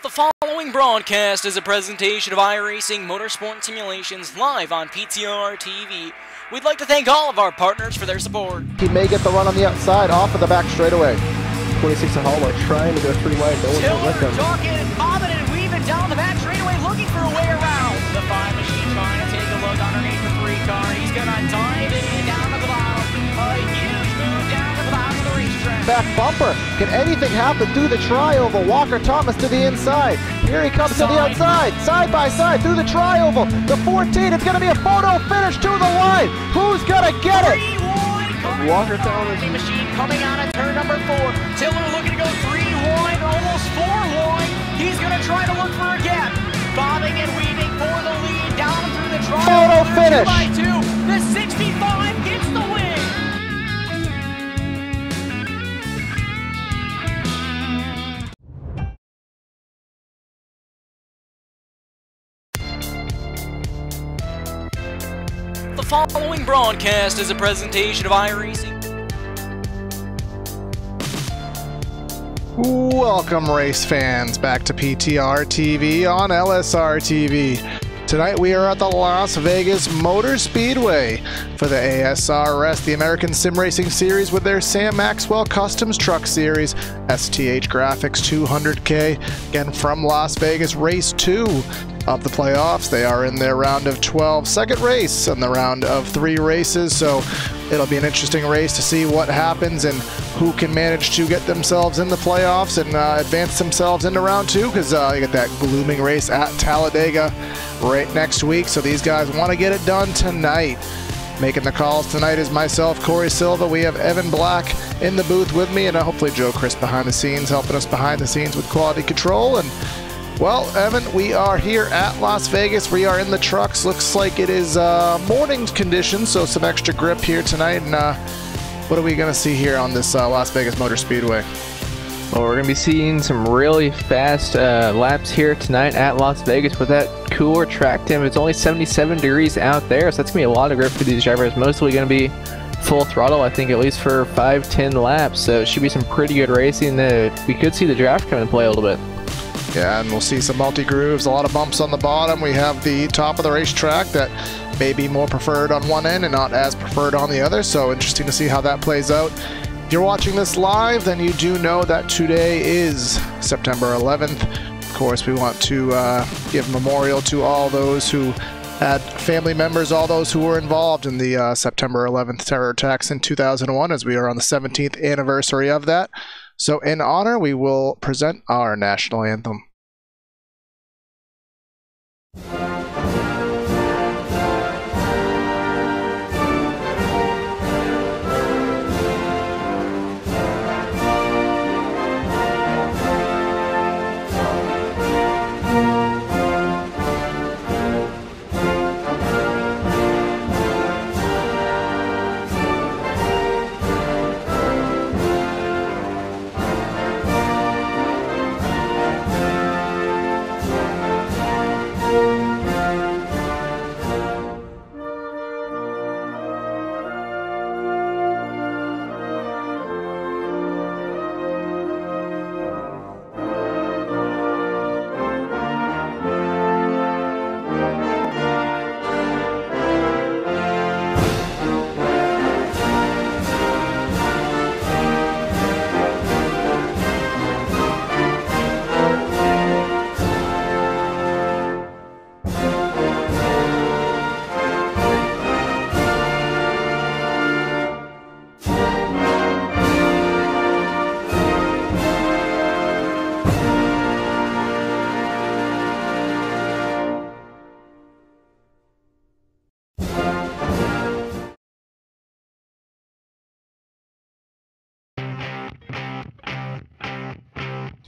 The following broadcast is a presentation of iRacing Motorsport Simulations live on PTRTV. We'd like to thank all of our partners for their support. He may get the run on the outside, off of the back straightaway. 26 and Hallmark trying to go 3 wide. No one's with them. Talking and bobbing and weaving down the back straightaway, looking for a way around. The 5 machine trying to take a look underneath the 3 car. He's going to dive in down to the bottom. A huge move down to the bottom of the racetrack. Back bumper. Can anything happen through the tri-oval? Walker Thomas to the inside. Here he comes to the outside. Side by side through the tri-oval. The 14. It's going to be a photo finish to the line. Who's going to get it? Walker Thomas. Machine coming out of turn number 4. Tiller looking to go 3 wide, almost 4 wide. He's going to try to look for a gap. Bobbing and weaving for the lead down through the tri-oval. Photo finish. 2 by 2. The 65 gets the win. The following broadcast is a presentation of iRacing. Welcome, race fans, back to PTRTV on LSRTV. Tonight we are at the Las Vegas Motor Speedway for the ASRS, the American Sim Racing Series, with their Sam Maxwell Customs Truck Series, STH Graphics 200K. Again, from Las Vegas, race 2 of the playoffs. They are in their round of 12, second race in the round of 3 races, so it'll be an interesting race to see what happens and who can manage to get themselves in the playoffs and advance themselves into round 2, because you get that glooming race at Talladega right next week, so these guys want to get it done tonight. Making the calls tonight is myself, Corey Silva. We have Evan Black in the booth with me, and hopefully Joe Chris behind the scenes, helping us behind the scenes with quality control. And well, Evan, we are here at Las Vegas. We are in the trucks. Looks like it is morning conditions, so some extra grip here tonight. And what are we going to see here on this Las Vegas Motor Speedway? Well, we're going to be seeing some really fast laps here tonight at Las Vegas with that cooler track temp. It's only 77 degrees out there, so that's going to be a lot of grip for these drivers. Mostly going to be full throttle, I think, at least for 5-10 laps. So it should be some pretty good racing. We could see the draft come into play a little bit. Yeah, and we'll see some multi-grooves, a lot of bumps on the bottom. We have the top of the racetrack that may be more preferred on one end and not as preferred on the other, so interesting to see how that plays out. If you're watching this live, then you do know that today is September 11th. Of course, we want to give memorial to all those who had family members, all those who were involved in the September 11th terror attacks in 2001, as we are on the 17th anniversary of that. So in honor, we will present our national anthem.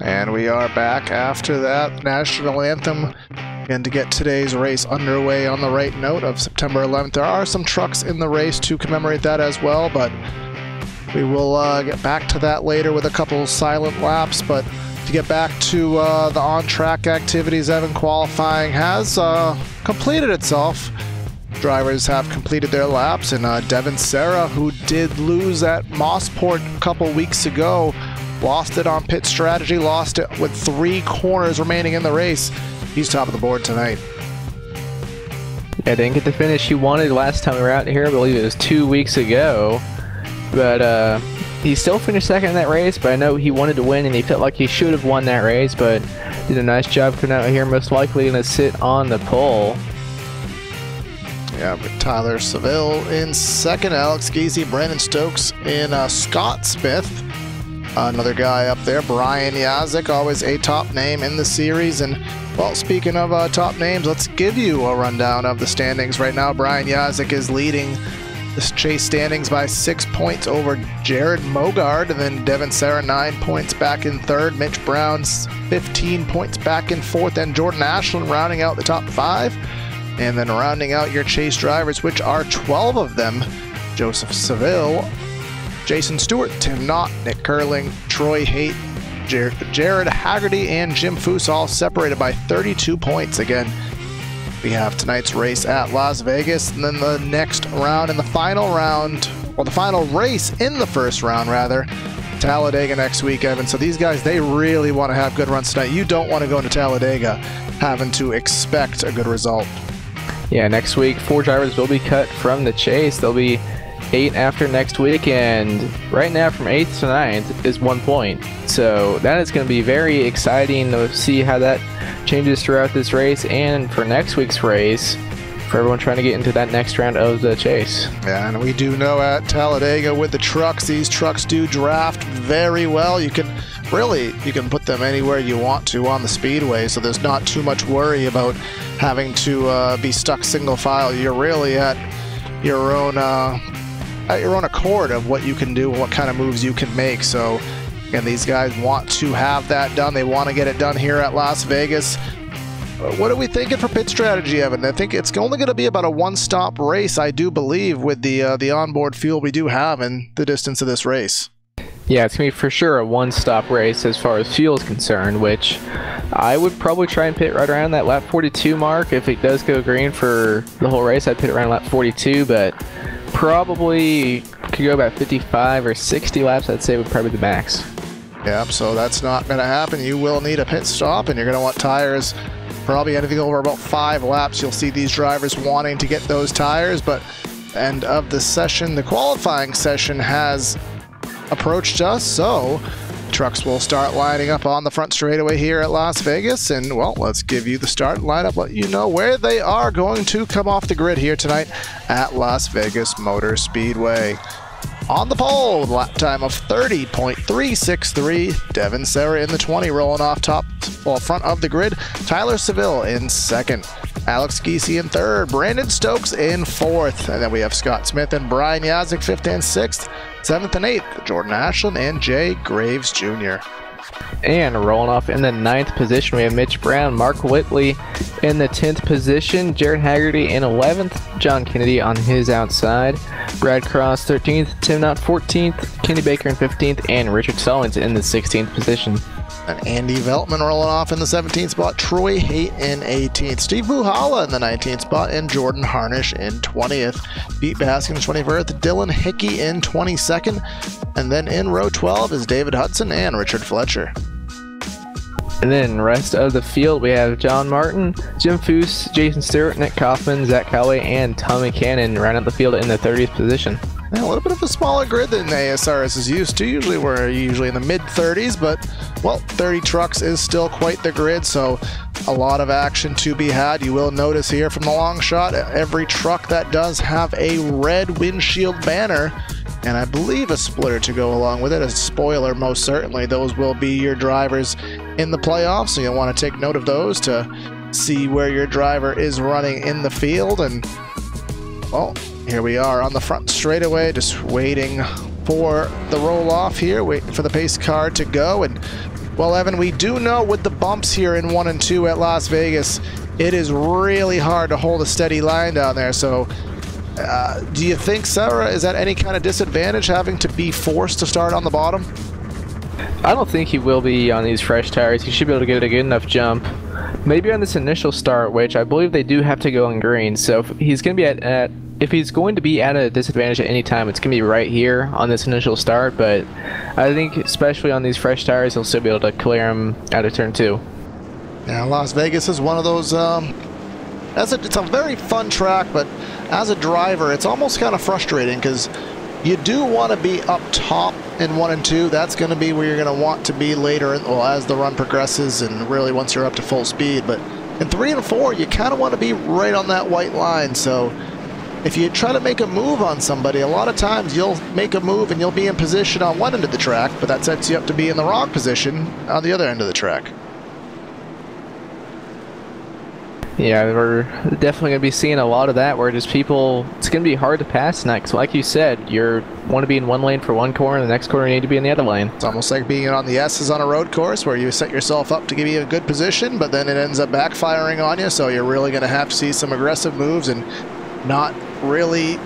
And we are back after that national anthem. And to get today's race underway on the right note of September 11th, there are some trucks in the race to commemorate that as well, but we will get back to that later with a couple silent laps. But to get back to the on-track activities, Evan, qualifying has completed itself. Drivers have completed their laps, and Devin Serra, who did lose at Mossport a couple weeks ago, lost it on pit strategy, lost it with 3 corners remaining in the race. He's top of the board tonight. Yeah, didn't get the finish he wanted last time we were out here. I believe it was 2 weeks ago. But he still finished second in that race, but I know he wanted to win and he felt like he should have won that race, but did a nice job coming out here. Most likely going to sit on the pole. Yeah, with Tyler Seville in second, Alex Giese, Brandon Stokes in Scott Smith. Another guy up there, Brian Yazik, always a top name in the series. And, well, speaking of top names, let's give you a rundown of the standings right now. Brian Yazik is leading the chase standings by 6 points over Jared Mogard, and then Devin Serra 9 points back in third. Mitch Brown's 15 points back in fourth, and Jordan Ashland rounding out the top 5. And then rounding out your chase drivers, which are 12 of them: Joseph Seville, Jason Stewart, Tim Knott, Nick Curling, Troy Haight, Jared Haggerty, and Jim Foose, all separated by 32 points. Again, we have tonight's race at Las Vegas, and then the next round and the final round, or the final race in the first round rather, Talladega next week, Evan. So these guys, they really want to have good runs tonight. You don't want to go into Talladega having to expect a good result. Yeah, next week 4 drivers will be cut from the chase. There'll be 8 after next week, and right now from 8th to 9th is 1 point. So that is going to be very exciting to see how that changes throughout this race, and for next week's race, for everyone trying to get into that next round of the chase. Yeah, and we do know at Talladega with the trucks, these trucks do draft very well. You can put them anywhere you want to on the speedway, so there's not too much worry about having to be stuck single file. You're really at your own accord of what you can do and what kind of moves you can make. So again, these guys want to have that done. They want to get it done here at Las Vegas. What are we thinking for pit strategy, Evan? I think it's only going to be about a one-stop race, I do believe, with the onboard fuel we do have in the distance of this race. Yeah, it's going to be for sure a one-stop race as far as fuel is concerned, which I would probably try and pit right around that lap 42 mark. If it does go green for the whole race, I'd pit around lap 42, but probably could go about 55 or 60 laps, I'd say would probably be the max. Yeah, so that's not going to happen. You will need a pit stop, and you're going to want tires. Probably anything over about 5 laps, you'll see these drivers wanting to get those tires. But end of the session, the qualifying session has approached us, so trucks will start lining up on the front straightaway here at Las Vegas. And, well, let's give you the start lineup, let you know where they are going to come off the grid here tonight at Las Vegas Motor Speedway. On the pole, lap time of 30.363. Devin Serra in the 20, rolling off front of the grid. Tyler Seville in second. Alex Giese in third. Brandon Stokes in fourth. And then we have Scott Smith and Brian Yazik, 5th and 6th. 7th and 8th, Jordan Ashland and Jay Graves Jr. And rolling off in the 9th position, we have Mitch Brown, Mark Whitley in the 10th position, Jared Haggerty in 11th, John Kennedy on his outside, Brad Cross 13th, Tim Knott 14th, Kenny Baker in 15th, and Richard Stallings in the 16th position. And Andy Veltman rolling off in the 17th spot, Troy Haight in 18th, Steve Buhala in the 19th spot, and Jordan Harnish in 20th. Pete Baskin 21st, Dylan Hickey in 22nd, and then in row 12 is David Hudson and Richard Fletcher. And then rest of the field, we have John Martin, Jim Foose, Jason Stewart, Nick Kaufman, Zach Calloway, and Tommy Cannon round out the field in the 30th position. Yeah, a little bit of a smaller grid than ASRS is used to. Usually we're in the mid-30s, but, well, 30 trucks is still quite the grid, so a lot of action to be had. You will notice here from the long shot, every truck that does have a red windshield banner, and I believe a splitter to go along with it, a spoiler most certainly. Those will be your drivers in the playoffs, so you'll want to take note of those to see where your driver is running in the field. And, well, here we are on the front straightaway, just waiting for the roll-off here, waiting for the pace car to go. And Well, Evan, we do know with the bumps here in 1 and 2 at Las Vegas, it is really hard to hold a steady line down there. So do you think Sarah is at any kind of disadvantage having to be forced to start on the bottom? I don't think he will be on these fresh tires. He should be able to get a good enough jump. Maybe on this initial start, which I believe they do have to go on green. So if he's going to be if he's going to be at a disadvantage at any time, it's going to be right here on this initial start. But I think especially on these fresh tires, he'll still be able to clear him out of turn 2. Yeah, Las Vegas is one of those, it's a very fun track, but as a driver, it's almost kind of frustrating because you do want to be up top in 1 and 2. That's going to be where you're going to want to be later, as the run progresses and really once you're up to full speed. But in 3 and 4, you kind of want to be right on that white line. So if you try to make a move on somebody, a lot of times you'll make a move and you'll be in position on one end of the track, but that sets you up to be in the wrong position on the other end of the track. Yeah, we're definitely going to be seeing a lot of that where just people, it's going to be hard to pass tonight because like you said, you want to be in one lane for one corner, and the next corner you need to be in the other lane. It's almost like being on the S's on a road course where you set yourself up to give you a good position, but then it ends up backfiring on you, so you're really going to have to see some aggressive moves and not really,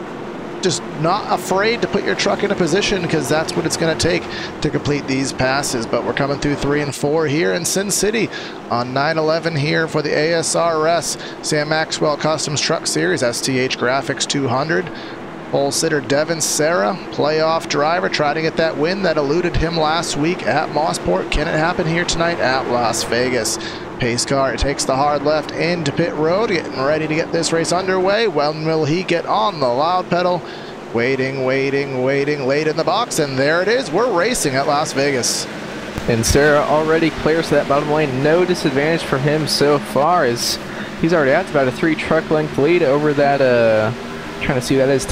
just not afraid to put your truck in a position because that's what it's going to take to complete these passes. But we're coming through 3 and 4 here in Sin City on 9/11 here for the ASRS Sam Maxwell Customs Truck Series STH Graphics 200. Pole sitter Devin Serra, playoff driver, trying to get that win that eluded him last week at Mossport. Can it happen here tonight at Las Vegas? Pace car takes the hard left into pit road, getting ready to get this race underway. When will he get on the loud pedal? Waiting, waiting, waiting, late in the box, and there it is. We're racing at Las Vegas. And Serra already clears that bottom lane. No disadvantage for him so far, as he's already out to about a 3 truck length lead over that, trying to see who that is,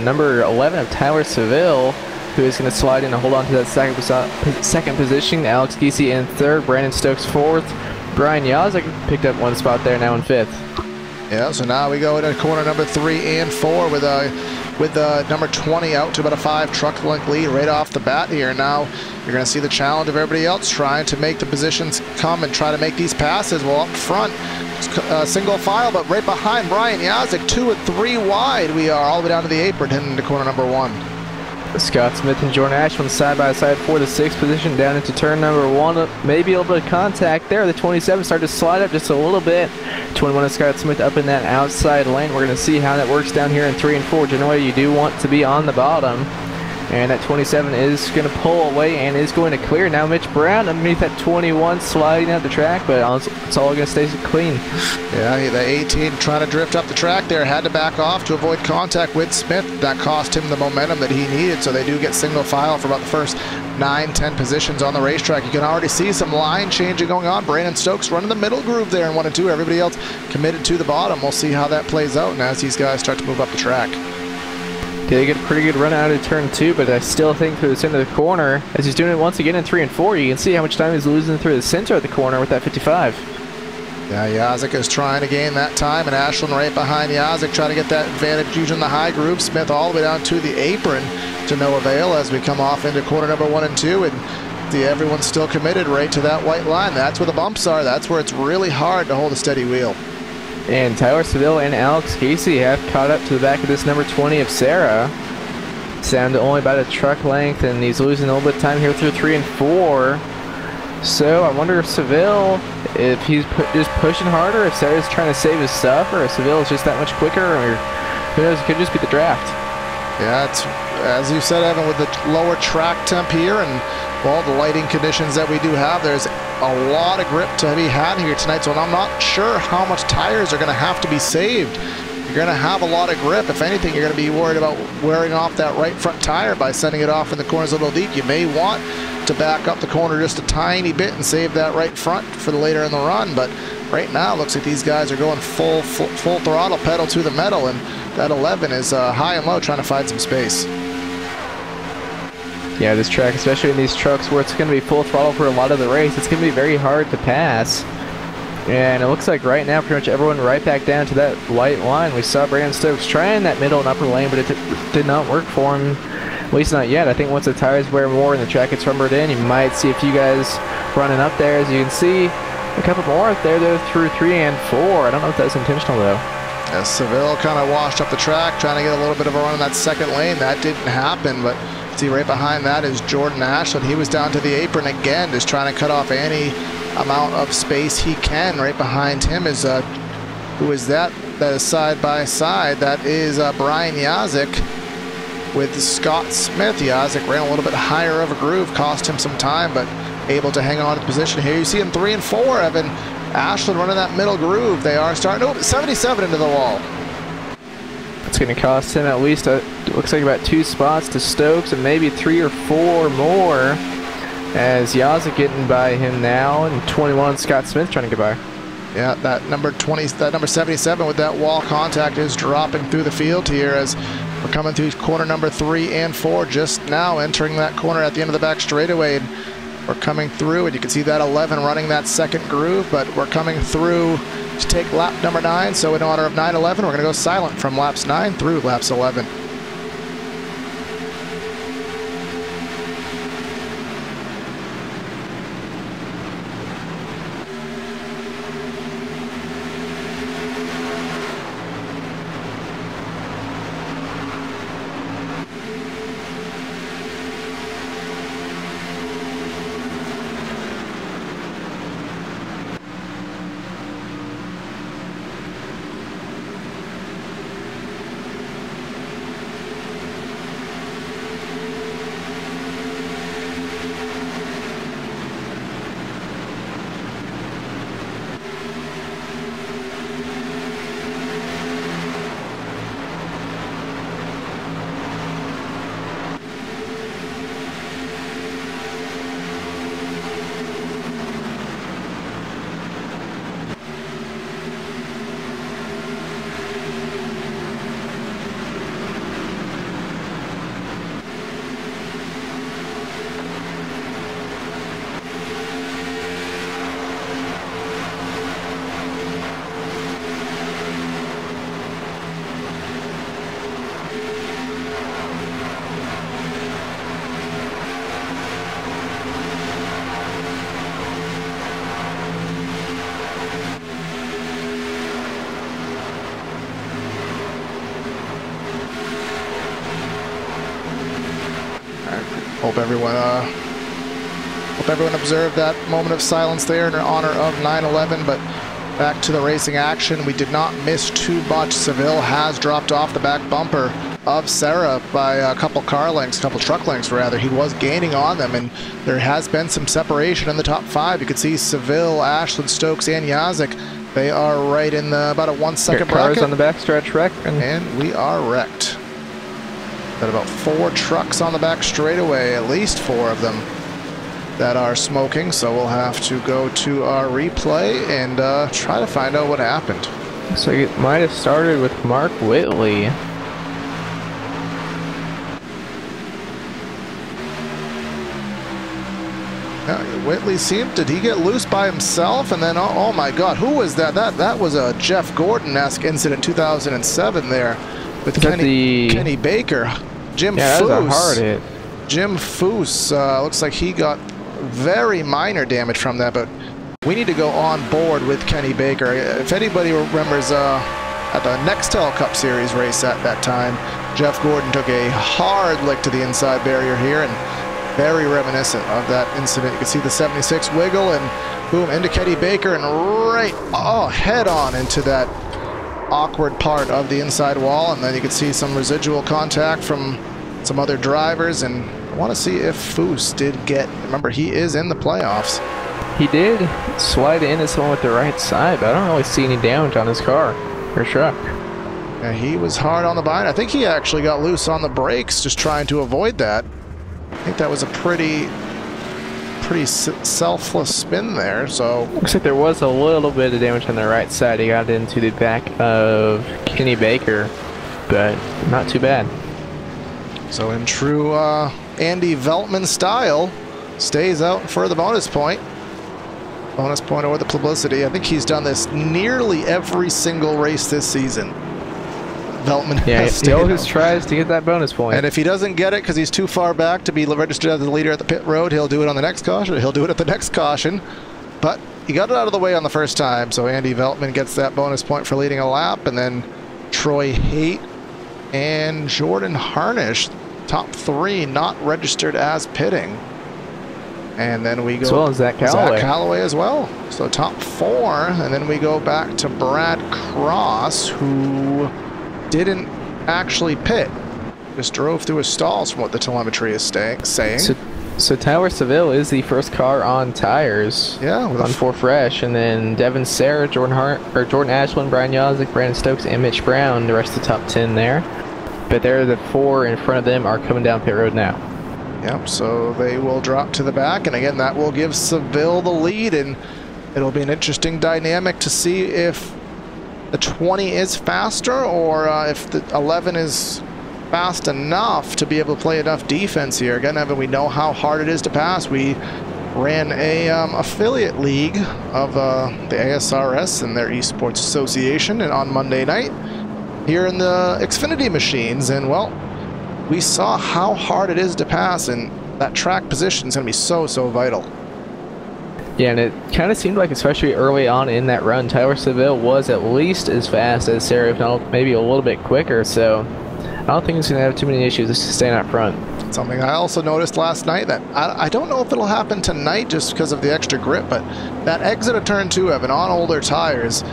number 11 of Tyler Seville, who is going to slide in and hold on to that second position. Alex Giese in 3rd, Brandon Stokes 4th. Brian Yazek picked up 1 spot there, now in 5th. Yeah, so now we go into corner number 3 and 4 with number 20 out to about a 5 truck length lead right off the bat here. Now you're going to see the challenge of everybody else trying to make the positions come and try to make these passes. Well, up front, single file, but right behind Brian Yazek, 2 and 3 wide. We are all the way down to the apron, heading into corner number 1. Scott Smith and Jordan Ashland side by side for the 6th position down into turn number 1. Maybe a little bit of contact there. The 27 started to slide up just a little bit. 21 of Scott Smith up in that outside lane. We're going to see how that works down here in 3 and 4. Generally, you do want to be on the bottom. And that 27 is going to pull away and is going to clear. Now Mitch Brown underneath that 21 sliding out the track, but it's all going to stay clean. Yeah, the 18 trying to drift up the track there, had to back off to avoid contact with Smith. That cost him the momentum that he needed, so they do get single file for about the first 9-10 positions on the racetrack. You can already see some line changing going on. Brandon Stokes running the middle groove there in 1 and 2. Everybody else committed to the bottom. We'll see how that plays out now as these guys start to move up the track. They get a pretty good run out of turn 2, but I still think through the center of the corner, as he's doing it once again in 3 and 4, you can see how much time he's losing through the center of the corner with that 55. Yeah, Yazek is trying to gain that time, and Ashland right behind Yazek trying to get that advantage using the high groove. Smith all the way down to the apron to no avail as we come off into corner number 1 and 2, and everyone's still committed right to that white line. That's where the bumps are. That's where it's really hard to hold a steady wheel. And Tyler Seville and Alex Casey have caught up to the back of this number 20 of Serra. It's down to only about a truck length, and he's losing a little bit of time here through 3 and 4. So I wonder if Seville, if he's just pushing harder, if Serra's trying to save his stuff, or if Seville is just that much quicker, or who knows, it could just be the draft. Yeah, it's, as you said, Evan, with the lower track temp here and all the lighting conditions that we do have, there's a lot of grip to be had here tonight, so I'm not sure how much tires are going to have to be saved. You're going to have a lot of grip. If anything, you're going to be worried about wearing off that right front tire by sending it off in the corners a little deep. You may want to back up the corner just a tiny bit and save that right front for the later in the run, but right now it looks like these guys are going full throttle, pedal to the metal, and that 11 is high and low trying to find some space. Yeah, this track, especially in these trucks where it's going to be full throttle for a lot of the race, it's going to be very hard to pass. And it looks like right now pretty much everyone right back down to that white line. We saw Brandon Stokes trying that middle and upper lane, but it did not work for him. At least not yet. I think once the tires wear more and the track gets rubbered in, you might see a few guys running up there. As you can see, a couple more up there, though, through 3 and 4. I don't know if that's intentional, though. Yeah, Seville kind of washed up the track, trying to get a little bit of a run in that second lane. That didn't happen, but see right behind that is Jordan Ashland. He was down to the apron again, just trying to cut off any amount of space he can. Right behind him is, who is that? That is side by side. That is Brian Yazik with Scott Smith. Yazik ran a little bit higher of a groove, cost him some time, but able to hang on to the position here. You see him 3 and 4, Evan. Ashland running that middle groove. They are starting, 77 into the wall. It's going to cost him at least, looks like about 2 spots to Stokes and maybe 3 or 4 more, as Yazik getting by him now, and 21 Scott Smith trying to get by. Yeah, that number 20, that number 77 with that wall contact is dropping through the field here as we're coming through corner number 3 and 4, just now entering that corner at the end of the back straightaway. And we're coming through, and you can see that 11 running that second groove, but we're coming through to take lap number 9. So in honor of 9-11, we're going to go silent from laps 9 through laps 11. Hope everyone observed that moment of silence there in honor of 9/11. But back to the racing action. We did not miss too much. Seville has dropped off the back bumper of Serra by a couple car lengths, couple truck lengths rather. He was gaining on them, and there has been some separation in the top 5. You can see Seville, Ashland, Stokes, and Yazik. They are right in the, about a 1 second bracket. Cars on the backstretch wrecked. And we are wrecked. Got about 4 trucks on the back straightaway, at least 4 of them that are smoking. So we'll have to go to our replay and try to find out what happened. So it might have started with Mark Whitley. Whitley did he get loose by himself? And then, oh my God, who was that? That was a Jeff Gordon-esque incident 2007 there with Kenny Baker. Jim Foose. That was a hard hit. Jim Foose, looks like he got very minor damage from that, but we need to go on board with Kenny Baker. If anybody remembers at the Nextel Cup Series race at that time, Jeff Gordon took a hard lick to the inside barrier here, and very reminiscent of that incident. You can see the 76 wiggle and boom, into Kenny Baker and right, head on into that awkward part of the inside wall. And then you can see some residual contact from some other drivers. And I want to see if Foose did get, remember, he is in the playoffs. He did slide into someone with the right side, but I don't really see any damage on his car or truck. Yeah, he was hard on the bind. I think he actually got loose on the brakes just trying to avoid that. I think that was a pretty selfless spin there. So looks like there was a little bit of damage on the right side. He got into the back of Kenny Baker, but not too bad. So in true Andy Veltman style, stays out for the bonus point. Bonus point over the publicity. I think he's done this nearly every single race this season. Veltman Yeah, has he stayed always home. tries to get that bonus point. And if he doesn't get it because he's too far back to be registered as the leader at the pit road, he'll do it on the next caution. He'll do it at the next caution. But he got it out of the way on the first time, so Andy Veltman gets that bonus point for leading a lap, and then Troy Haight and Jordan Harnish, top 3, not registered as pitting. And then we go... As well as Zach Calloway. Zach Calloway as well. So top 4, and then we go back to Brad Cross, who didn't actually pit. Just drove through his stalls from what the telemetry is saying. So Tyler Seville is the first car on tires. Yeah, on 4 fresh, and then Devin Sarah, Jordan Ashland, Brian Yozik, Brandon Stokes, and Mitch Brown, the rest of the top 10 there. But they're the 4 in front of them are coming down pit road now. Yep, so they will drop to the back, and again, that will give Seville the lead, and it'll be an interesting dynamic to see if the 20 is faster or if the 11 is fast enough to be able to play enough defense here. Again, Evan, we know how hard it is to pass. We ran a affiliate league of the ASRS and their esports association, and on Monday night here in the Xfinity machines, and well, we saw how hard it is to pass, and that track position is going to be so vital. Yeah, and it kind of seemed like, especially early on in that run, Tyler Seville was at least as fast as Sarah, if not maybe a little bit quicker, so I don't think he's going to have too many issues just staying out front. Something I also noticed last night that I don't know if it'll happen tonight just because of the extra grip, but that exit of turn 2, Evan, on older tires,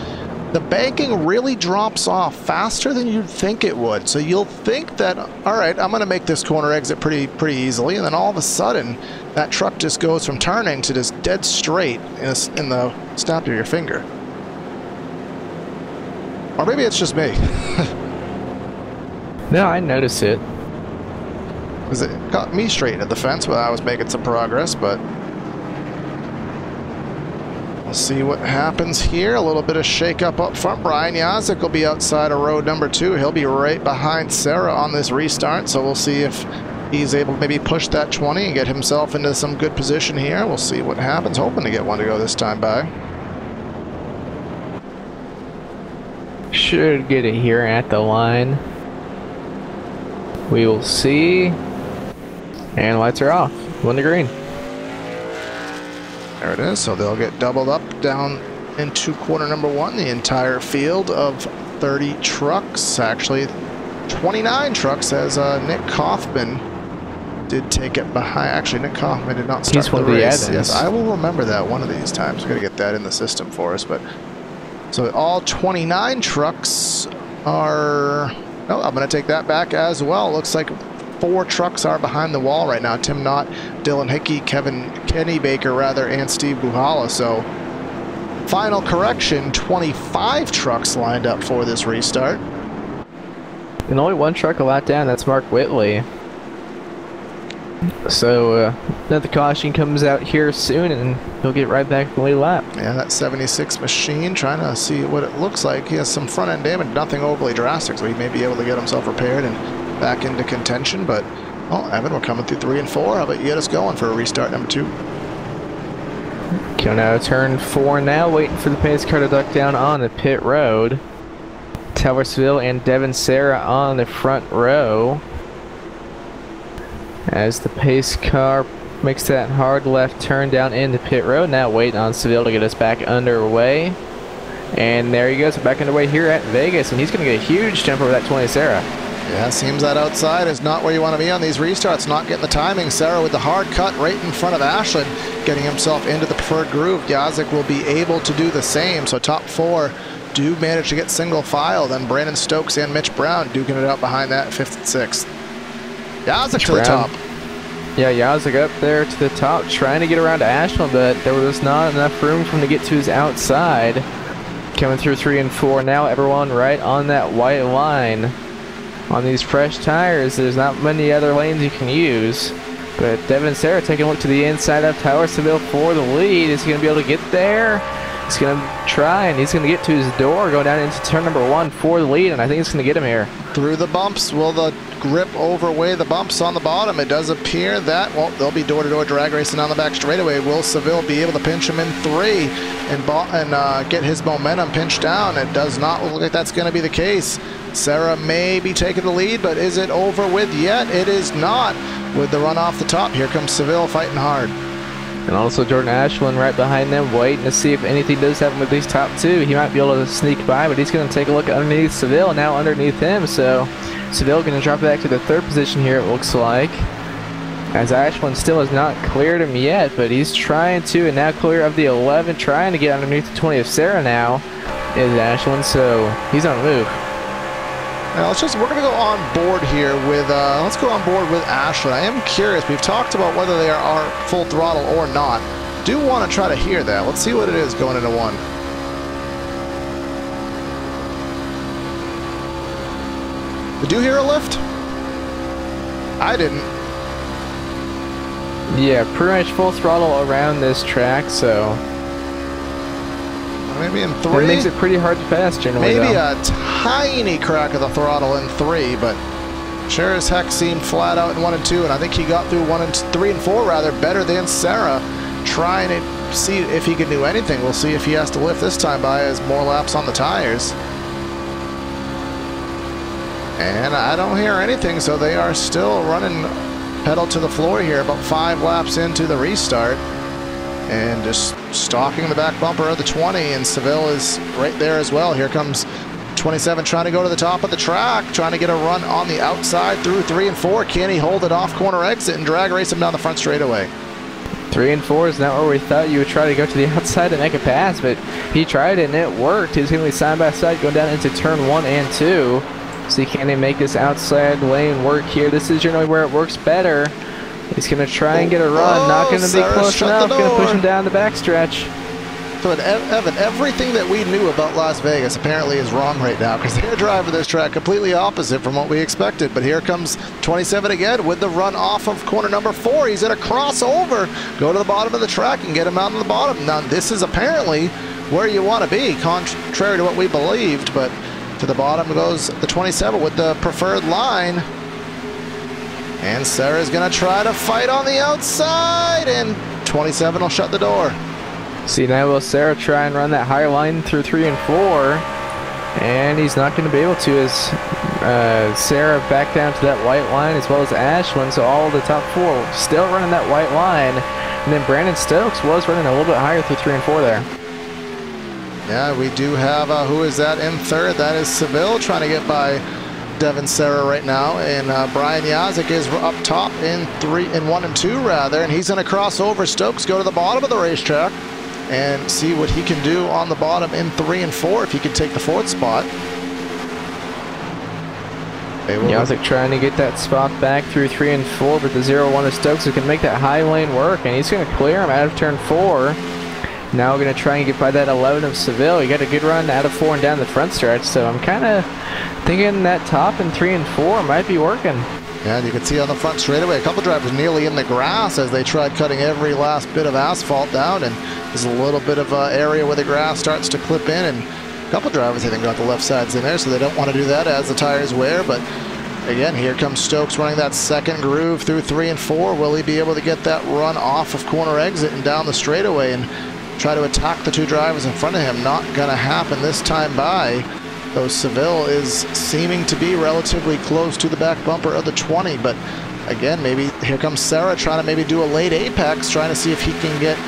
the banking really drops off faster than you'd think it would. So you'll think that, all right, I'm going to make this corner exit pretty easily, and then all of a sudden, that truck just goes from turning to just dead straight in the snap of your finger. Or maybe it's just me. No, I noticed it. Because it got me straight into the fence when I was making some progress, but we'll see what happens here. A little bit of shake-up up front. Brian Yozik will be outside of road number 2. He'll be right behind Sarah on this restart, so we'll see if he's able to maybe push that 20 and get himself into some good position here. We'll see what happens. Hoping to get one to go this time by. Should get it here at the line. We will see. And lights are off. 1 to green. There it is. So they'll get doubled up down into corner number 1. The entire field of 30 trucks, actually 29 trucks, as Nick Kaufman did take it behind. Actually, Nick Kaufman did not start the race. Yes, I will remember that one of these times. We're going to get that in the system for us. But so all 29 trucks are... No, I'm going to take that back as well. Looks like 4 trucks are behind the wall right now. Tim Knott, Dylan Hickey, Kenny Baker, and Steve Buhala. So final correction, 25 trucks lined up for this restart. And only 1 truck a lap down, that's Mark Whitley. So another caution comes out here soon, and he'll get right back to the lead lap. Yeah, that 76 machine, trying to see what it looks like. He has some front end damage, nothing overly drastic, so he may be able to get himself repaired and back into contention. But, well, Evan, we're coming through 3 and 4. How about you get us going for a restart number 2? Coming out of turn 4 now, waiting for the pace car to duck down on the pit road. Tyler Seville and Devin Sarah on the front row. As the pace car makes that hard left turn down into pit road. Now waiting on Seville to get us back underway. And there he goes, back underway here at Vegas. And he's going to get a huge jump over that 20 Sarah. Yeah, seems that outside is not where you want to be on these restarts. Not getting the timing. Sarah with the hard cut right in front of Ashland, getting himself into the preferred groove. Yozik will be able to do the same. So top 4 do manage to get single file. Then Brandon Stokes and Mitch Brown duking it out behind that 5th and 6th. Yozik to the top. Yeah, Yozik up there to the top, trying to get around to Ashland, but there was not enough room for him to get to his outside. Coming through 3 and 4 now, everyone right on that white line. On these fresh tires, there's not many other lanes you can use. But Devin Sarah taking a look to the inside of Tyler Seville for the lead. Is he going to be able to get there? He's going to try, and he's going to get to his door, go down into turn number 1 for the lead, and I think it's going to get him here. Through the bumps, will the grip overweigh the bumps on the bottom? It does appear that, well, they'll be door-to-door drag racing down the back straightaway. Will Seville be able to pinch him in 3 and get his momentum pinched down? It does not look like that's going to be the case. Sarah may be taking the lead, but is it over with yet? It is not. With the run off the top, here comes Seville fighting hard. And also Jordan Ashland right behind them, waiting to see if anything does happen with these top 2. He might be able to sneak by, but he's going to take a look underneath Seville, now underneath him. So Seville going to drop back to the 3rd position here, it looks like. As Ashland still has not cleared him yet, but he's trying to, and now clear of the 11, trying to get underneath the 20 of Sarah now is Ashland, so he's on the move. Now we're going to go on board here with, let's go on board with Ashland. I am curious, we've talked about whether they are full throttle or not. Do want to try to hear that. Let's see what it is going into 1. Did you hear a lift? I didn't. Yeah, pretty much full throttle around this track, so maybe in 3. It makes it pretty hard to pass generally. Maybe though. a tiny crack of the throttle in 3, but sure as heck seemed flat out in 1 and 2, and I think he got through 3 and 4 rather better than Sarah, trying to see if he can do anything. We'll see if he has to lift this time by as more laps on the tires. And I don't hear anything, so they are still running pedal to the floor here, about 5 laps into the restart. And just stalking the back bumper of the 20, and Seville is right there as well. Here comes 27 trying to go to the top of the track, trying to get a run on the outside through 3 and 4. Can he hold it off corner exit and drag race him down the front straightaway? 3 and 4 is not where we thought you would try to go to the outside to make a pass, but he tried it and it worked. He's going to be side by side going down into turn 1 and 2. See, can he make this outside lane work here? This is generally where it works better. He's going to try and get a run. Not going to be close enough. Going to push him down the backstretch. So, Evan, everything that we knew about Las Vegas apparently is wrong right now, because they're driving this track completely opposite from what we expected. But here comes 27 again with the run off of corner number 4. He's going to cross over, go to the bottom of the track, and get him out on the bottom. Now, this is apparently where you want to be, contrary to what we believed. But to the bottom goes the 27 with the preferred line. And Sarah's going to try to fight on the outside, and 27 will shut the door. See, now will Sarah try and run that higher line through 3 and 4, and he's not going to be able to as Sarah back down to that white line as well as Ashland, so all of the top 4 still running that white line. And then Brandon Stokes was running a little bit higher through 3 and 4 there. Yeah, we do have, who is that in 3rd? That is Seville trying to get by Devin Sarah right now, and Brian Yazik is up top in 1 and 2 rather, and he's going to cross over Stokes, go to the bottom of the racetrack, and see what he can do on the bottom in 3 and 4 if he can take the 4th spot. Yazik trying to get that spot back through 3 and 4, but the 0-1 of Stokes is going to make that high lane work, and he's going to clear him out of turn 4. Now we're going to try and get by that 11 of Seville. He got a good run out of 4 and down the front stretch, so I'm kind of thinking that top in 3 and 4 might be working. Yeah, and you can see on the front straightaway, a couple drivers nearly in the grass as they tried cutting every last bit of asphalt down, and there's a little bit of area where the grass starts to clip in, and a couple drivers I think got the left sides in there, so they don't want to do that as the tires wear. But again, here comes Stokes running that 2nd groove through 3 and 4. Will he be able to get that run off of corner exit and down the straightaway and try to attack the 2 drivers in front of him? Not going to happen this time by. Though Seville is seeming to be relatively close to the back bumper of the 20, but again, maybe here comes Sarah trying to maybe do a late apex, trying to see if he can get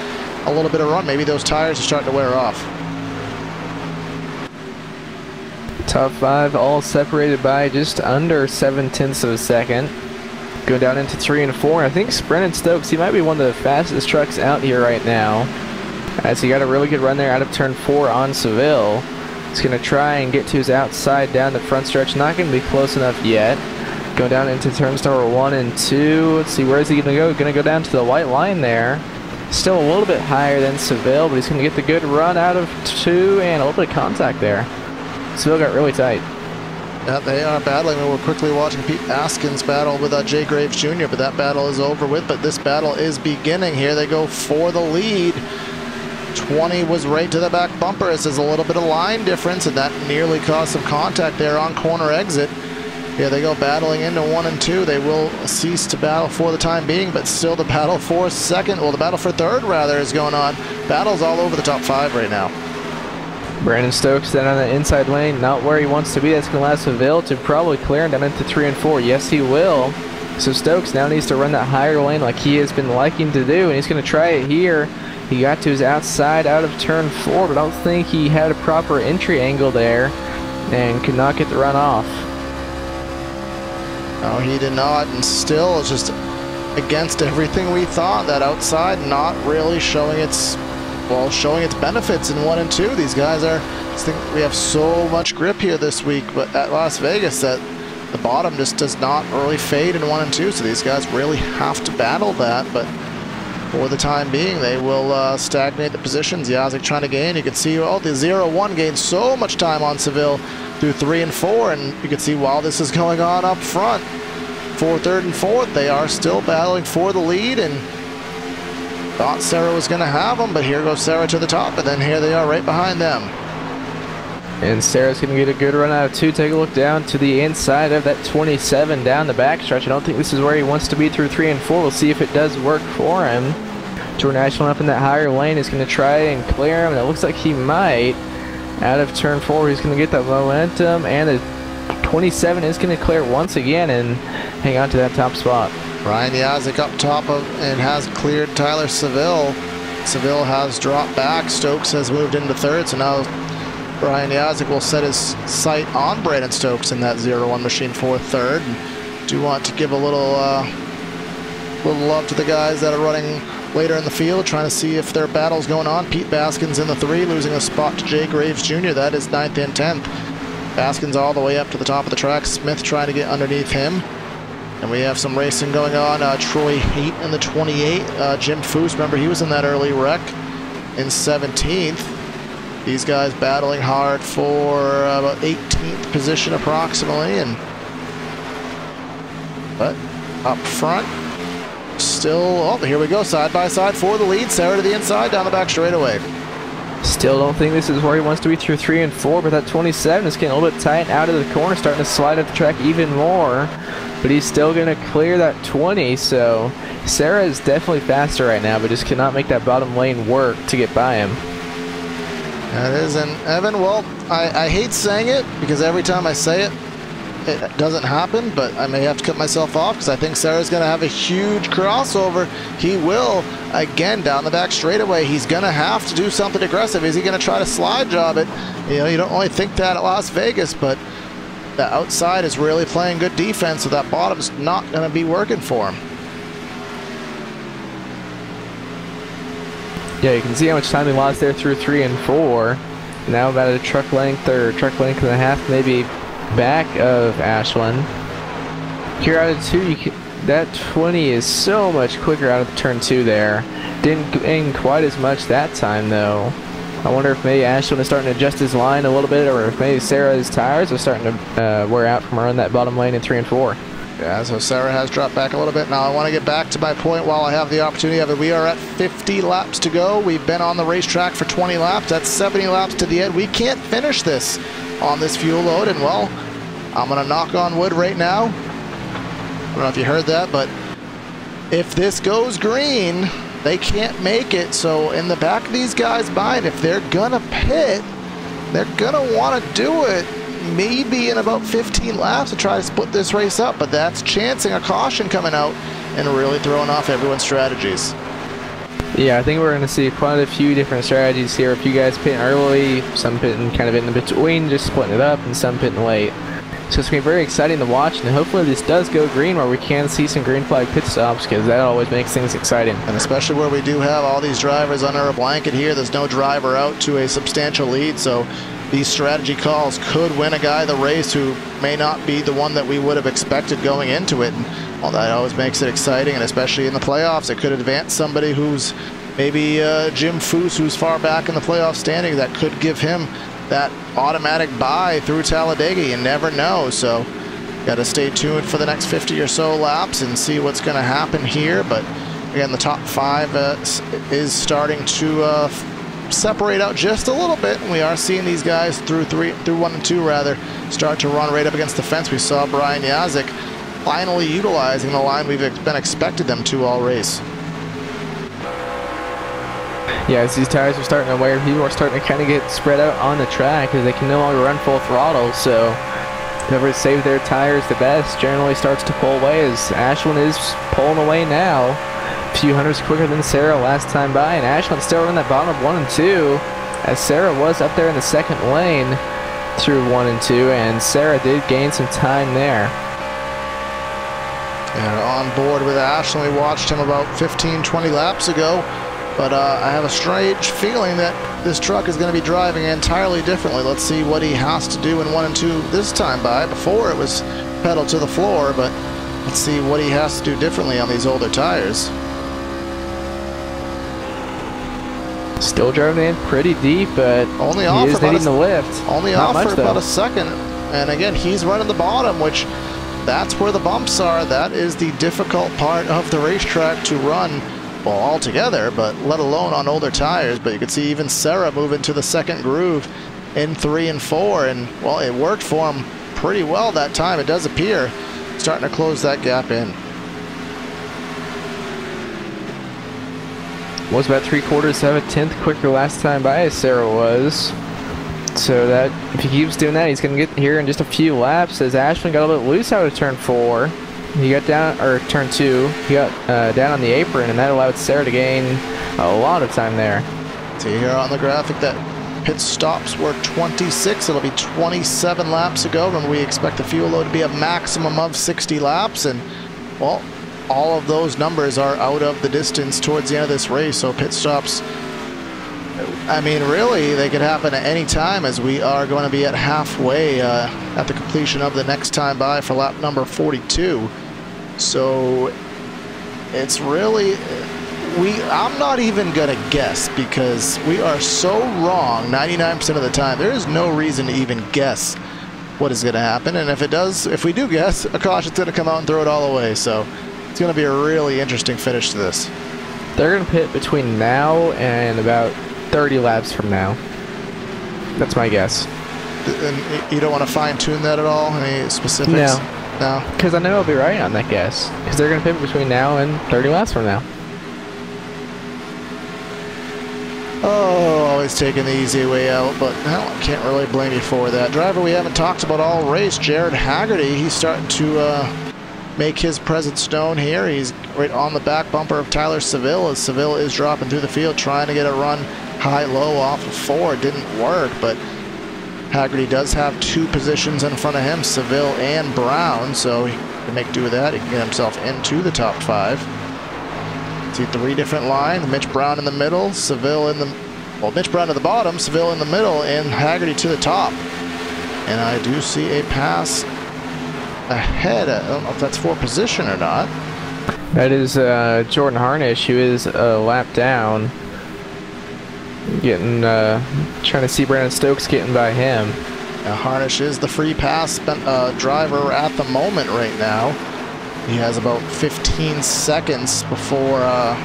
a little bit of run. Maybe those tires are starting to wear off. Top 5 all separated by just under 7/10 of a second. Go down into 3 and 4. I think Brennan Stokes, he might be one of the fastest trucks out here right now, as he got a really good run there out of turn 4 on Seville. He's going to try and get to his outside down the front stretch. Not going to be close enough yet. Go down into turns number 1 and 2. Let's see, where is he going to go? Going to go down to the white line there. Still a little bit higher than Seville, but he's going to get the good run out of 2 and a little bit of contact there. Seville got really tight. Yeah, they are battling. We're quickly watching Pete Askins battle with Jay Graves Jr., but that battle is over with. But this battle is beginning. Here they go for the lead. 20 was right to the back bumper. This is a little bit of line difference, and that nearly caused some contact there on corner exit. Yeah, they go battling into 1 and 2. They will cease to battle for the time being, but still the battle for second, well, the battle for third, rather, is going on. Battles all over the top 5 right now. Brandon Stokes then on the inside lane, not where he wants to be. That's going to allow Seville to probably clear him down into 3 and 4. Yes, he will. So Stokes now needs to run that higher lane like he has been liking to do, and he's going to try it here. He got to his outside out of turn 4, but I don't think he had a proper entry angle there and could not get the run off. No, he did not, and still it's just against everything we thought. That outside not really showing its, well, showing its benefits in 1 and 2. These guys are, I think we have so much grip here this week, but at Las Vegas that the bottom just does not really fade in 1 and 2, so these guys really have to battle that, but for the time being, they will stagnate the positions. Yazik trying to gain. You can see, oh, the 0-1 gained so much time on Seville through 3 and 4, and you can see while this is going on up front for 3rd and 4th, they are still battling for the lead, and thought Sarah was going to have them, but here goes Sarah to the top, and then here they are right behind them. And Sarah's going to get a good run out of 2. Take a look down to the inside of that 27 down the backstretch. I don't think this is where he wants to be through 3 and 4. We'll see if it does work for him. Jordan Ashland up in that higher lane is going to try and clear him, and it looks like he might. Out of turn 4, he's going to get that momentum, and the 27 is going to clear once again and hang on to that top spot. Ryan Yazik up top of and has cleared Tyler Seville. Seville has dropped back. Stokes has moved into 3rd, so now Ryan Yazik will set his sight on Brandon Stokes in that 0-1 machine for 3rd. Do want to give a little love to the guys that are running later in the field, trying to see if their battle's going on. Pete Baskins in the 3, losing a spot to Jay Graves Jr. That is 9th and 10th. Baskins all the way up to the top of the track. Smith trying to get underneath him. And we have some racing going on. Troy Haight in the 28. Jim Foose, remember he was in that early wreck in 17th. These guys battling hard for about 18th position approximately. But up front, still, oh, here we go, side by side for the lead. Sarah to the inside, down the back straightaway. Still don't think this is where he wants to be through 3 and 4, but that 27 is getting a little bit tight out of the corner, starting to slide up the track even more. But he's still going to clear that 20, so Sarah is definitely faster right now, but just cannot make that bottom lane work to get by him. That is, and Evan, well, I hate saying it because every time I say it, it doesn't happen, but I may have to cut myself off because I think Sarah's going to have a huge crossover. He will, again, down the back straightaway. He's going to have to do something aggressive. Is he going to try to slide job it? You know, you don't only think that at Las Vegas, but the outside is really playing good defense, so that bottom's not going to be working for him. Yeah, you can see how much time he lost there through 3 and 4. Now about a truck length or truck length and a half, maybe back of Ashland. Here out of 2, that 20 is so much quicker out of turn 2 there. Didn't gain quite as much that time though. I wonder if maybe Ashland is starting to adjust his line a little bit, or if maybe Sarah's tires are starting to wear out from around that bottom lane in 3 and 4. Yeah, so Sarah has dropped back a little bit. Now I want to get back to my point while I have the opportunity of it. We are at 50 laps to go. We've been on the racetrack for 20 laps. That's 70 laps to the end. We can't finish this on this fuel load, and well, I'm going to knock on wood right now. I don't know if you heard that, but if this goes green, they can't make it. So in the back of these guys' mind, if they're going to pit, they're going to want to do it maybe in about 15 laps to try to split this race up, but that's chancing a caution coming out and really throwing off everyone's strategies. Yeah, I think we're going to see quite a few different strategies here. A few guys pitting early, some pitting kind of in between, just splitting it up, and some pitting late. So it's going to be very exciting to watch, and hopefully this does go green where we can see some green flag pit stops, because that always makes things exciting. And especially where we do have all these drivers under a blanket here, there's no driver out to a substantial lead, so these strategy calls could win a guy the race who may not be the one that we would have expected going into it. And well, that always makes it exciting, and especially in the playoffs, it could advance somebody who's maybe Jim Foose, who's far back in the playoff standing, that could give him that automatic bye through Talladega. You never know, so got to stay tuned for the next 50 or so laps and see what's going to happen here. But again, the top 5 is starting to separate out just a little bit, and we are seeing these guys through 1 and 2 rather start to run right up against the fence. We saw Brian Yazik finally utilizing the line we've been expected them to all race. Yeah, as these tires are starting to wear, people are starting to kind of get spread out on the track because they can no longer run full throttle. So whoever saved their tires the best generally starts to pull away, as Ashland is pulling away now. A few hundredths quicker than Sarah last time by, and Ashland still in that bottom of 1 and 2, as Sarah was up there in the second lane through 1 and 2, and Sarah did gain some time there. And on board with Ashland, we watched him about 15-20 laps ago. But I have a strange feeling that this truck is going to be driving entirely differently. Let's see what he has to do in 1 and 2 this time by. Before it was pedal to the floor, but let's see what he has to do differently on these older tires. Still driving in pretty deep, but only he is needing the lift. Only off for about a second. And again, he's running the bottom, which that's where the bumps are. That is the difficult part of the racetrack to run. Well, all together, but let alone on older tires. But you can see even Sarah move into the second groove in 3 and 4, and well, it worked for him pretty well that time. It does appear starting to close that gap in. Was about 3/4 of a tenth quicker last time by, as Sarah was. So that if he keeps doing that, he's going to get here in just a few laps. As Ashland got a little bit loose out of turn 4. He got down, or turn 2, he got down on the apron, and that allowed Sarah to gain a lot of time there. See here on the graphic that pit stops were 26. It'll be 27 laps ago. Remember, we expect the fuel load to be a maximum of 60 laps, and well, all of those numbers are out of the distance towards the end of this race. So pit stops, I mean, really, they could happen at any time, as we are going to be at halfway at the completion of the next time by for lap number 42. So it's really, I'm not even gonna guess, because we are so wrong 99% of the time. There is no reason to even guess what is gonna happen, and if we do guess, a caution's gonna come out and throw it all away. So it's gonna be a really interesting finish to this. They're gonna pit between now and about 30 laps from now. That's my guess. And you don't want to fine-tune that at all? Any specifics? No. Because I know I'll be right on that guess. Because they're going to pivot between now and 30 laps from now. Oh, always taking the easy way out, but well, I can't really blame you for that. Driver we haven't talked about all race, Jared Haggerty. He's starting to make his presence known here. He's right on the back bumper of Tyler Seville, as Seville is dropping through the field, trying to get a run high-low off of 4. It didn't work, but Haggerty does have 2 positions in front of him, Seville and Brown, so he can make do with that. He can get himself into the top 5. See 3 different lines, Mitch Brown in the middle, Seville in the, well, Mitch Brown to the bottom, Seville in the middle, and Haggerty to the top. And I do see a pass ahead. I don't know if that's for position or not. That is Jordan Harnish, who is a lap down. Getting, trying to see Brandon Stokes getting by him. Harnish is the free pass driver at the moment right now. He has about 15 seconds before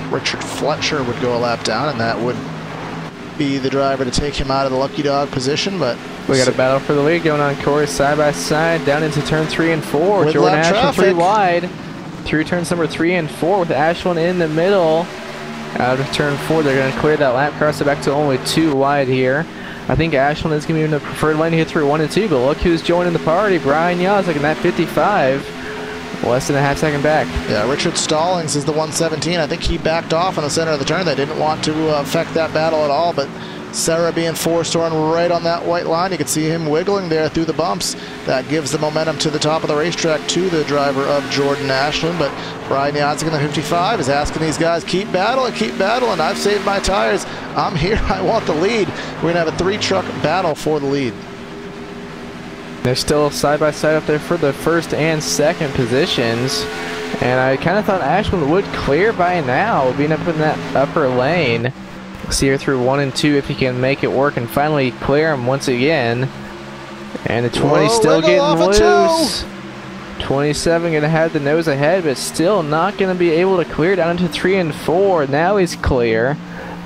Richard Fletcher would go a lap down, and that would be the driver to take him out of the lucky dog position. But we got a battle for the lead going on course, side by side, down into turn 3 and 4. With Jordan Ashland traffic. 3 wide through turns number 3 and 4, with Ashland in the middle. Out of turn 4, they're going to clear that lap, cross it back to only 2 wide here. I think Ashland is going to be in the preferred lane here through 1 and 2, but look who's joining the party. Brian Yazik in that 55, less than a half second back. Yeah, Richard Stallings is the 117. I think he backed off in the center of the turn. They didn't want to affect that battle at all, but Sarah being forced to run right on that white line. You can see him wiggling there through the bumps. That gives the momentum to the top of the racetrack to the driver of Jordan Ashland. But Brian Yazik in the 55 is asking these guys, keep battling, I've saved my tires. I'm here, I want the lead. We're gonna have a 3-truck battle for the lead. They're still side by side up there for the first and second positions. And I kind of thought Ashland would clear by now, being up in that upper lane. See her through 1 and 2 if he can make it work and finally clear him once again. And the 20 still getting loose. 27 going to have the nose ahead, but still not going to be able to clear down into 3 and 4. Now he's clear.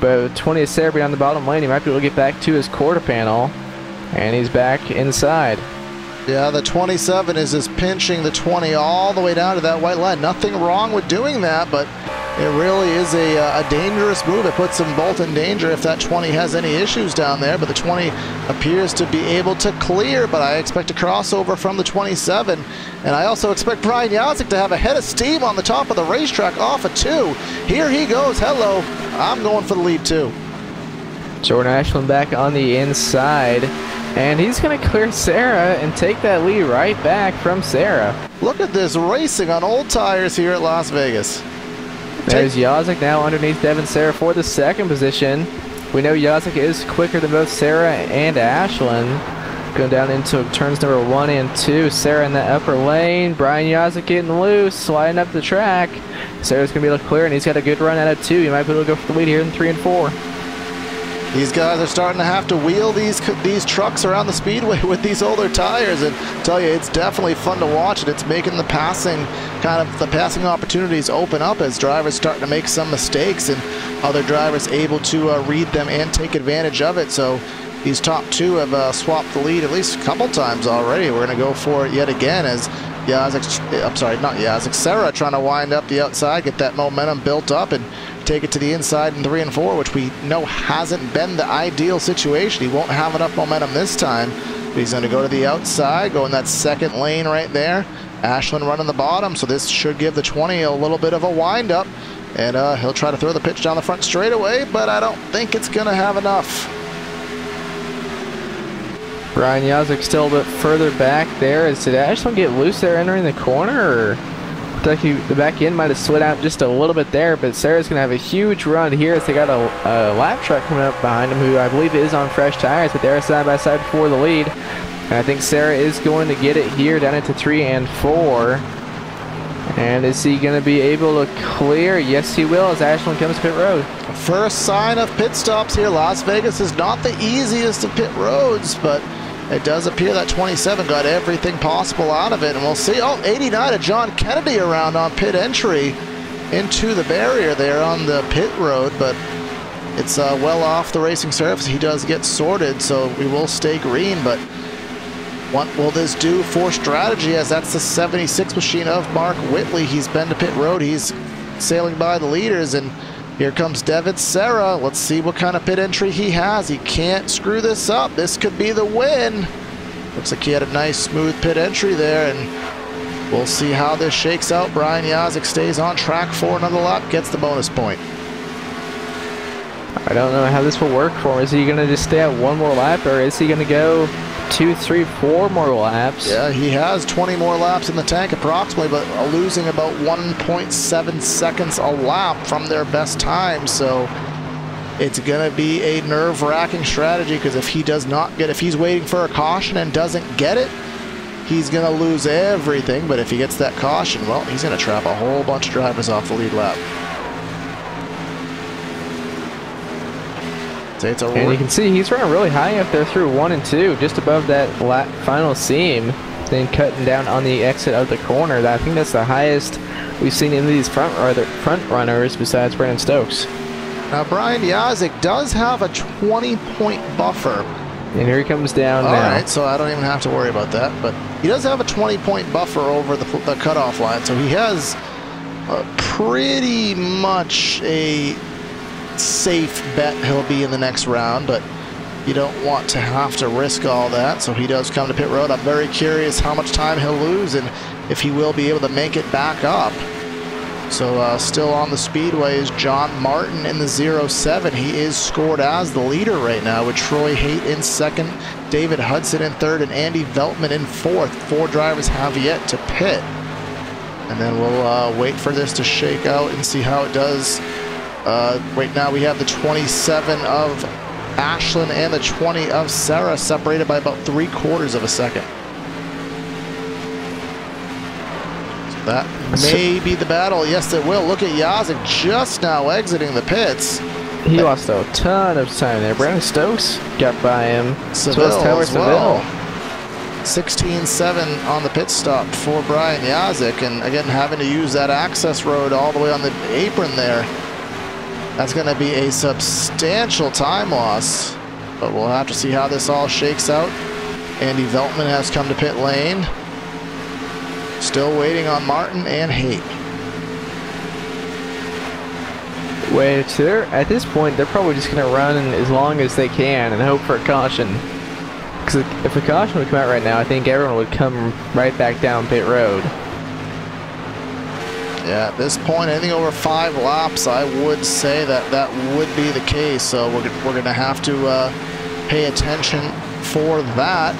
But 20 is Sarah on the bottom lane. He might be able to get back to his quarter panel. And he's back inside. Yeah, the 27 is just pinching the 20 all the way down to that white line. Nothing wrong with doing that, but it really is a dangerous move. It puts them both in danger if that 20 has any issues down there, but the 20 appears to be able to clear, but I expect a crossover from the 27, and I also expect Brian Yazik to have a head of steam on the top of the racetrack off of 2. Here he goes. Hello. I'm going for the lead, too. Jordan Ashland back on the inside. And he's going to clear Sarah and take that lead right back from Sarah. Look at this racing on old tires here at Las Vegas. There's Yazik now underneath Devin Sarah for the second position. We know Yazik is quicker than both Sarah and Ashland. Going down into turns number 1 and 2. Sarah in that upper lane. Brian Yazik getting loose, sliding up the track. Sarah's going to be able to clear, and he's got a good run out of 2. He might be able to go for the lead here in 3 and 4. These guys are starting to have to wheel these trucks around the speedway with these older tires, and I tell you, it's definitely fun to watch, and it's making the passing opportunities open up as drivers starting to make some mistakes and other drivers able to read them and take advantage of it. So these top 2 have swapped the lead at least a couple times already. We're going to go for it yet again as Sarah trying to wind up the outside, get that momentum built up and take it to the inside in 3 and 4, which we know hasn't been the ideal situation. He won't have enough momentum this time, but he's going to go to the outside, go in that second lane right there. Ashland running the bottom, so this should give the 20 a little bit of a wind up, and he'll try to throw the pitch down the front straightaway, but I don't think it's going to have enough. Brian Yazik still a bit further back there. Did Ashland get loose there entering the corner, or like the back end might have slid out just a little bit there, but Sarah's going to have a huge run here as they got a lap truck coming up behind him who I believe is on fresh tires, but they're side by side for the lead. And I think Sarah is going to get it here down into 3 and 4. And is he going to be able to clear? Yes, he will as Ashland comes to pit road. First sign of pit stops here. Las Vegas is not the easiest of pit roads, but it does appear that 27 got everything possible out of it, and we'll see. Oh, 89 of John Kennedy around on pit entry into the barrier there on the pit road, but it's well off the racing surface. He does get sorted, so we will stay green, but what will this do for strategy, as that's the 76 machine of Mark Whitley. He's been to pit road. He's sailing by the leaders, and here comes Devin Sarah. Let's see what kind of pit entry he has. He can't screw this up. This could be the win. Looks like he had a nice smooth pit entry there, and we'll see how this shakes out. Brian Yazik stays on track for another lap, gets the bonus point. I don't know how this will work for him. Is he going to just stay at 1 more lap, or is he going to go 2, 3, 4 more laps? Yeah, he has 20 more laps in the tank approximately, but losing about 1.7 seconds a lap from their best time. So it's going to be a nerve-wracking strategy, because if he's waiting for a caution and doesn't get it, he's going to lose everything. But if he gets that caution, well, he's going to trap a whole bunch of drivers off the lead lap. And you can see he's running really high up there through 1 and 2, just above that final seam, then cutting down on the exit of the corner. I think that's the highest we've seen in these front runners besides Brandon Stokes. Now Brian Yazik does have a 20-point buffer. And here he comes down now. All right, so I don't even have to worry about that, but he does have a 20-point buffer over the cutoff line, so he has pretty much a safe bet he'll be in the next round, but you don't want to have to risk all that. So he does come to pit road. I'm very curious how much time he'll lose and if he will be able to make it back up. So still on the speedway is John Martin in the 07. He is scored as the leader right now, with Troy Haight in second, David Hudson in third, and Andy Veltman in fourth. 4 drivers have yet to pit, and then we'll wait for this to shake out and see how it does. Right now we have the 27 of Ashland and the 20 of Sarah separated by about 3/4 of a second. So that may be the battle. Yes, it will. Look at Yazik just now exiting the pits. He lost a ton of time there. Brandon Stokes got by him. Seville as well. 16.7 on the pit stop for Brian Yazik, and again having to use that access road all the way on the apron there. That's going to be a substantial time loss, but we'll have to see how this all shakes out. Andy Veltman has come to pit lane. Still waiting on Martin and Haight. Which at this point, they're probably just going to run as long as they can and hope for a caution. Because if a caution would come out right now, I think everyone would come right back down pit road. Yeah, at this point, anything over 5 laps, I would say that would be the case. So we're going to have to pay attention for that.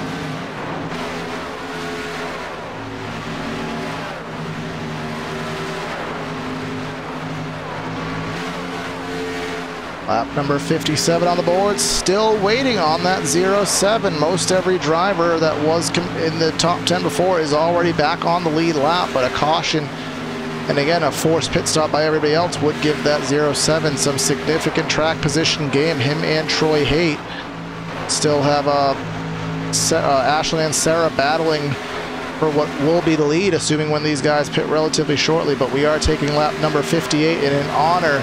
Lap number 57 on the board, still waiting on that 07. Most every driver that was in the top 10 before is already back on the lead lap, but a caution and again a forced pit stop by everybody else would give that 07 some significant track position game. Him and Troy Haight still have Ashley and Sarah battling for what will be the lead, assuming when these guys pit relatively shortly. But we are taking lap number 58 in honor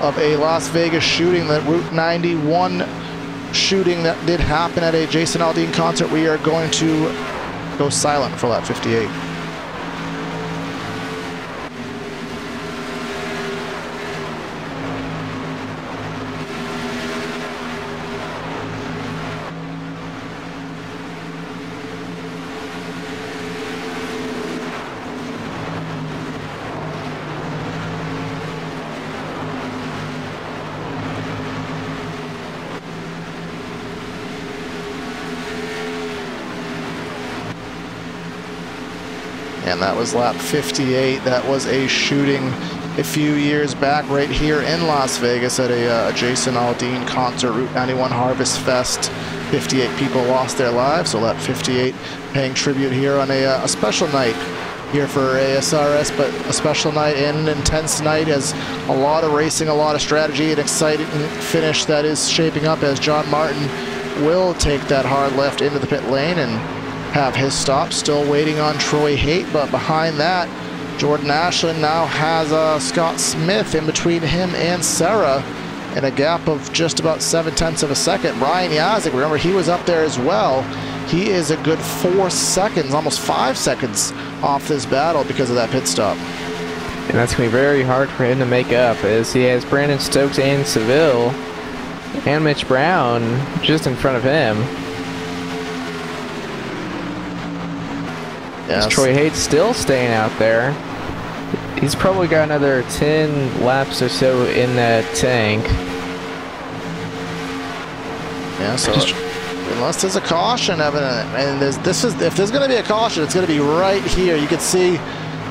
of a Las Vegas shooting, that Route 91 shooting that did happen at a Jason Aldean concert. We are going to go silent for lap 58. And that was lap 58. That was a shooting a few years back right here in Las Vegas at a Jason Aldean concert, Route 91 Harvest Fest. 58 people lost their lives, so lap 58 paying tribute here on a special night here for ASRS, but a special night and an intense night as a lot of racing, a lot of strategy, an exciting finish that is shaping up as John Martin will take that hard left into the pit lane and have his stop. Still waiting on Troy Haight, but behind that, Jordan Ashland now has Scott Smith in between him and Sarah in a gap of just about 0.7 of a second. Ryan Yazik, remember, he was up there as well. He is a good 4 seconds, almost 5 seconds off this battle because of that pit stop. And that's going to be very hard for him to make up, as he has Brandon Stokes and Seville and Mitch Brown just in front of him. Yes. Troy Haight's still staying out there. He's probably got another 10 laps or so in that tank. Yeah, so unless there's a caution evident, and if there's going to be a caution, it's going to be right here. You can see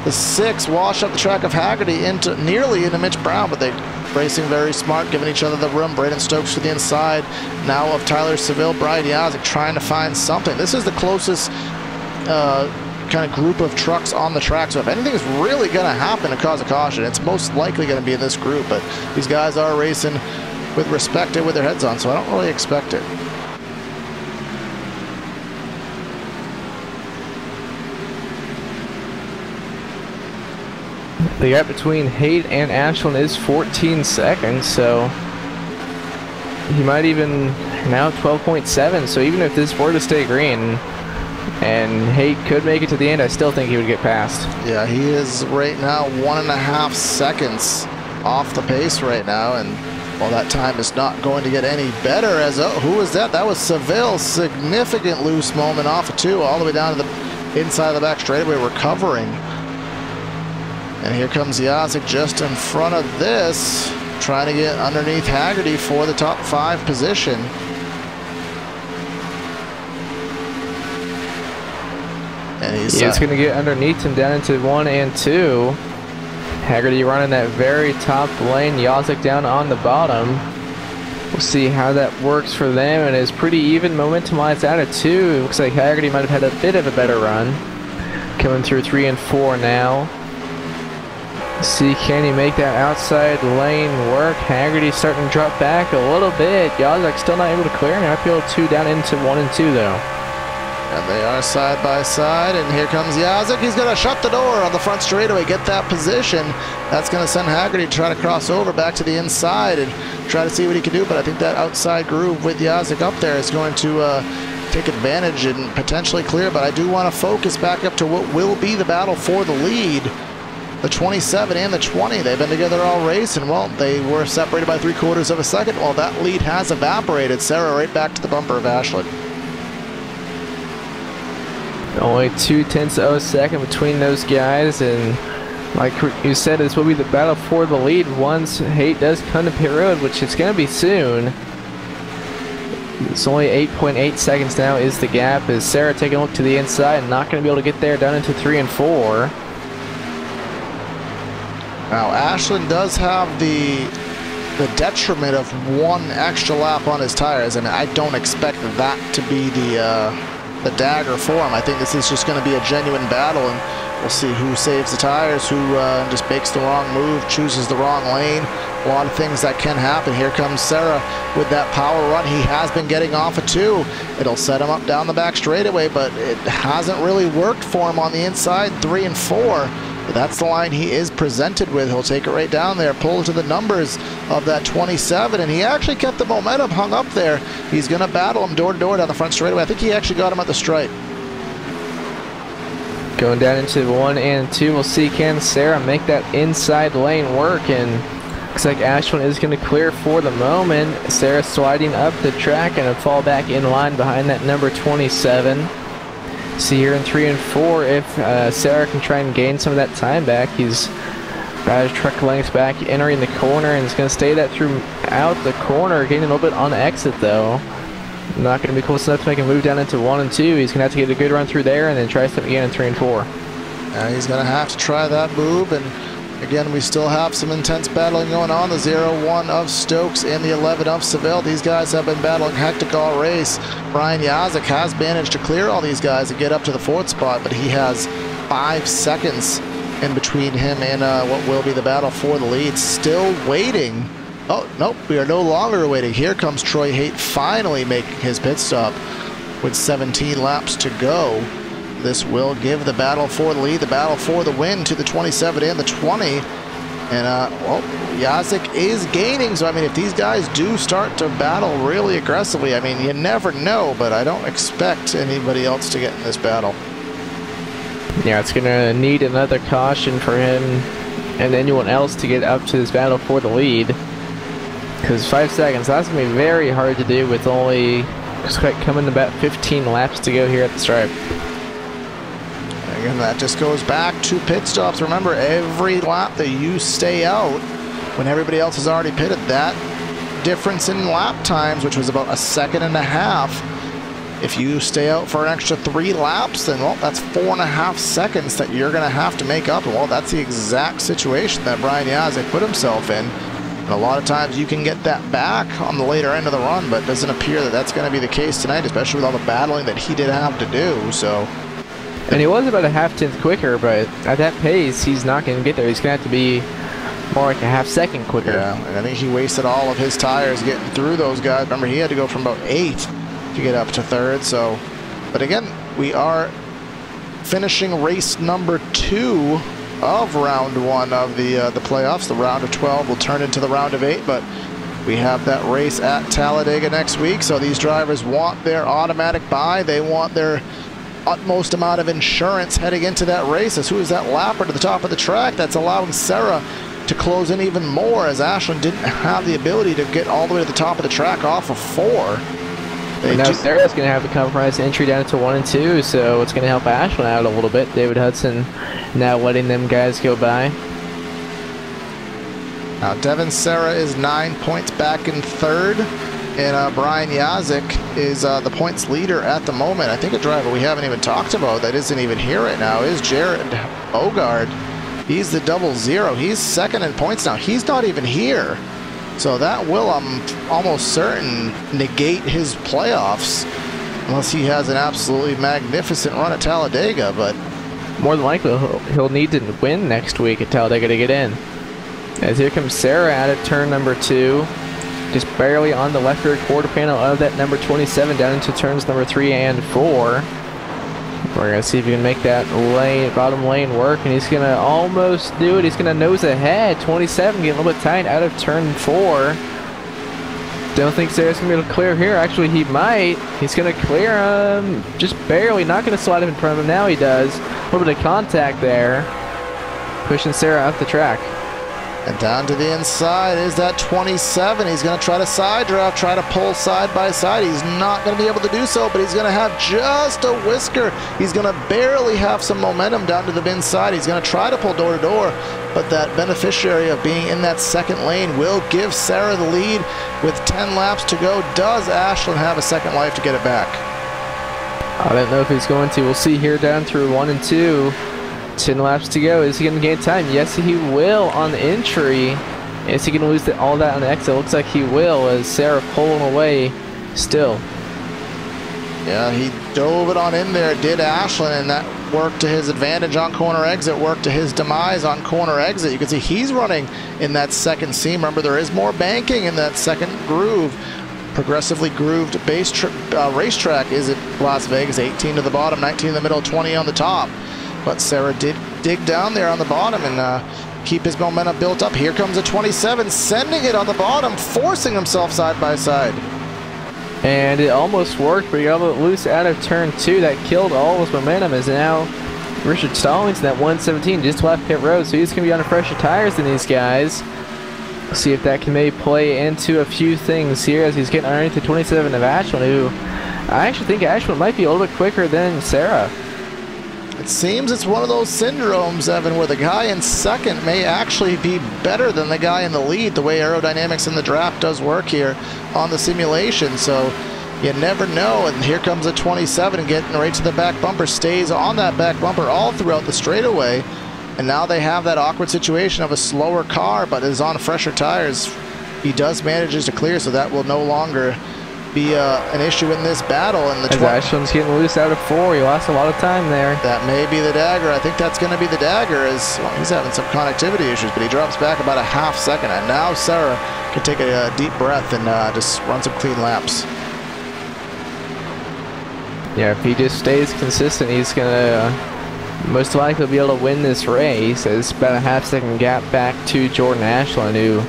the 6 wash up the track of Haggerty nearly into Mitch Brown, but they're racing very smart, giving each other the room. Braden Stokes to the inside now of Tyler Seville. Brian Yazik trying to find something. This is the closest kind of group of trucks on the track, so if anything is really going to happen to cause a caution, it's most likely going to be in this group. But these guys are racing with respect and with their heads on, so I don't really expect it. The gap between Haight and Ashland is 14 seconds, so he might even now 12.7. So even if this were to stay green and Haight could make it to the end, I still think he would get past. Yeah, he is right now 1.5 seconds off the pace right now, and well, that time is not going to get any better. As who was that? That was Seville. Significant loose moment off of 2 all the way down to the inside of the back straightaway, recovering. And here comes Yazik just in front of this, trying to get underneath Haggerty for the top 5 position. And he's going to get underneath him down into 1 and 2. Haggerty running that very top lane, Yazik down on the bottom. We'll see how that works for them, and it's pretty even momentum-wise out of 2. It looks like Haggerty might have had a bit of a better run. Coming through 3 and 4 now. See, can he make that outside lane work? Haggerty starting to drop back a little bit. Yazik still not able to clear him. Upfield 2 down into 1 and 2 though. And they are side by side, and here comes Yazik. He's going to shut the door on the front straightaway, get that position. That's going to send Haggerty to try to cross over back to the inside and try to see what he can do, but I think that outside groove with Yazik up there is going to take advantage and potentially clear, but I do want to focus back up to what will be the battle for the lead. The 27 and the 20, they've been together all race, and well, they were separated by 3/4 of a second. Well, that lead has evaporated. Sarah right back to the bumper of Ashlyn. Only 0.2 of a second between those guys, and like you said, this will be the battle for the lead once Haight does come to pit road, which is going to be soon. It's only 8.8 seconds now is the gap, as Sarah taking a look to the inside and not going to be able to get there down into 3 and 4. Now Ashlyn does have the detriment of 1 extra lap on his tires, and I don't expect that to be the dagger for him. I think this is just going to be a genuine battle, and we'll see who saves the tires, who just makes the wrong move, chooses the wrong lane. A lot of things that can happen. Here comes Sarah with that power run. He has been getting off of 2. It'll set him up down the back straightaway, but it hasn't really worked for him on the inside, 3 and 4. But that's the line he is presented with. He'll take it right down there, pull to the numbers of that 27, and he actually kept the momentum hung up there. He's going to battle him door to door down the front straightaway. I think he actually got him at the stripe. Going down into 1 and 2, we'll see can Sarah make that inside lane work, and looks like Ashlyn is going to clear for the moment. Sarah sliding up the track and a fall back in line behind that number 27. See here in 3 and 4 if Sarah can try and gain some of that time back. He's got his truck lengths back, entering the corner, and he's going to stay that throughout the corner, getting a little bit on the exit though. Not going to be close enough to make a move down into 1 and 2. He's going to have to get a good run through there and then try something again in 3 and 4. He's going to have to try that move, and again, we still have some intense battling going on. The 0-1 of Stokes and the 11 of Seville. These guys have been battling hectic all race. Brian Yazik has managed to clear all these guys and get up to the 4th spot, but he has 5 seconds in between him and what will be the battle for the lead. Still waiting. Oh, nope, we are no longer waiting. Here comes Troy Haight finally making his pit stop with 17 laps to go. This will give the battle for the lead, the battle for the win to the 27 and the 20. And, well, Yazik is gaining. So, I mean, if these guys do start to battle really aggressively, I mean, you never know, but I don't expect anybody else to get in this battle. Yeah, it's going to need another caution for him and anyone else to get up to this battle for the lead. Because 5 seconds, that's going to be very hard to do with only coming about 15 laps to go here at the stripe. Again, that just goes back to pit stops. Remember, every lap that you stay out when everybody else has already pitted, that difference in lap times, which was about 1.5 seconds, if you stay out for an extra 3 laps, then, well, that's 4.5 seconds that you're going to have to make up. And, well, that's the exact situation that Brian Yazik put himself in. And a lot of times you can get that back on the later end of the run, but it doesn't appear that that's going to be the case tonight, especially with all the battling that he did have to do. So. And he was about a 0.5 tenth quicker, but at that pace, he's not going to get there. He's going to have to be more like a 0.5 second quicker. Yeah, and I think he wasted all of his tires getting through those guys. Remember, he had to go from about 8 to get up to 3rd. So, but again, we are finishing race number 2 of round 1 of the playoffs. The round of 12 will turn into the round of 8, but we have that race at Talladega next week. So these drivers want their automatic bye. They want their utmost amount of insurance heading into that race. As soon as that lapper to the top of the track, that's allowing Sarah to close in even more, as Ashlyn didn't have the ability to get all the way to the top of the track off of 4. Now Sarah's going to have a compromised entry down to 1 and 2, so it's going to help Ashlyn out a little bit. David Hudson now letting them guys go by. Now Devin Sarah is 9 points back in 3rd. And Brian Yazik is the points leader at the moment. I think a driver we haven't even talked about that isn't even here right now is Jared Bogard. He's the 00. He's 2nd in points now. He's not even here. So that will, I'm almost certain, negate his playoffs. Unless he has an absolutely magnificent run at Talladega. But more than likely, he'll need to win next week at Talladega to get in. As here comes Sarah out of turn number 2. Just barely on the left rear quarter panel of that number 27 down into turns number 3 and 4. We're going to see if he can make that lane, bottom lane work, and he's going to almost do it. He's going to nose ahead. 27, getting a little bit tight out of turn 4. Don't think Sarah's going to be able to clear here. Actually, he might. He's going to clear him just barely. Not going to slide him in front of him. Now he does. A little bit of contact there. Pushing Sarah off the track. And down to the inside is that 27. He's going to try to side draft, try to pull side by side. He's not going to be able to do so, but he's going to have just a whisker. He's going to barely have some momentum down to the inside. He's going to try to pull door to door, but that beneficiary of being in that second lane will give Sarah the lead with 10 laps to go. Does Ashlyn have a second life to get it back? I don't know if he's going to. We'll see here down through 1 and 2. 10 laps to go. Is he going to gain time? Yes, he will on the entry. Is he going to lose all that on the exit? Looks like he will, as Sarah pulling away still. Yeah, he dove it on in there, did Ashlyn, and that worked to his advantage on corner exit, worked to his demise on corner exit. You can see he's running in that second seam. Remember, there is more banking in that second groove. Progressively grooved racetrack is at Las Vegas. 18 to the bottom, 19 in the middle, 20 on the top. But Sarah did dig down there on the bottom and keep his momentum built up. Here comes a 27, sending it on the bottom, forcing himself side by side. And it almost worked, but he got a little loose out of turn 2. That killed all his momentum. Is now Richard Stallings in that 117 just left pit road, so he's going to be on fresher tires than these guys. We'll see if that can maybe play into a few things here as he's getting underneath the 27 of Ashwin, who I actually think Ashwin might be a little bit quicker than Sarah. It seems it's one of those syndromes, Evan, where the guy in second may actually be better than the guy in the lead, the way aerodynamics in the draft does work here on the simulation. So you never know. And here comes a 27 and getting right to the back bumper, stays on that back bumper all throughout the straightaway. And now they have that awkward situation of a slower car, but is on fresher tires. He does manage to clear, so that will no longer be an issue in this battle. And the Ashland's getting loose out of 4. He lost a lot of time there. That may be the dagger. I think that's going to be the dagger, as well, he's having some connectivity issues, but he drops back about a half second. And now Sarah can take a deep breath and just run some clean laps. Yeah, if he just stays consistent, he's going to most likely be able to win this race. It's about a half-second gap back to Jordan Ashland, who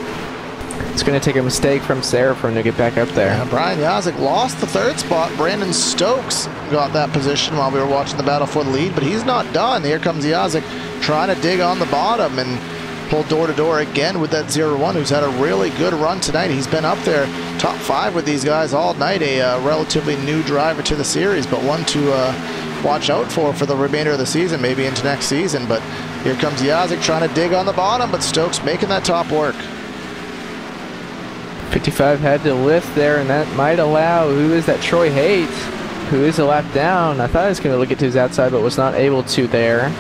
it's going to take a mistake from Sarah for him to get back up there. Yeah, Brian Yazik lost the 3rd spot. Brandon Stokes got that position while we were watching the battle for the lead, but he's not done. Here comes Yazik trying to dig on the bottom and pull door to door again with that 0-1, who's had a really good run tonight. He's been up there top 5 with these guys all night. A relatively new driver to the series, but one to watch out for the remainder of the season, maybe into next season. But here comes Yazik trying to dig on the bottom, but Stokes making that top work. 55 had to lift there, and that might allow, who is that, Troy Haight, who is a lap down. I thought he was going to look at his outside, but was not able to there.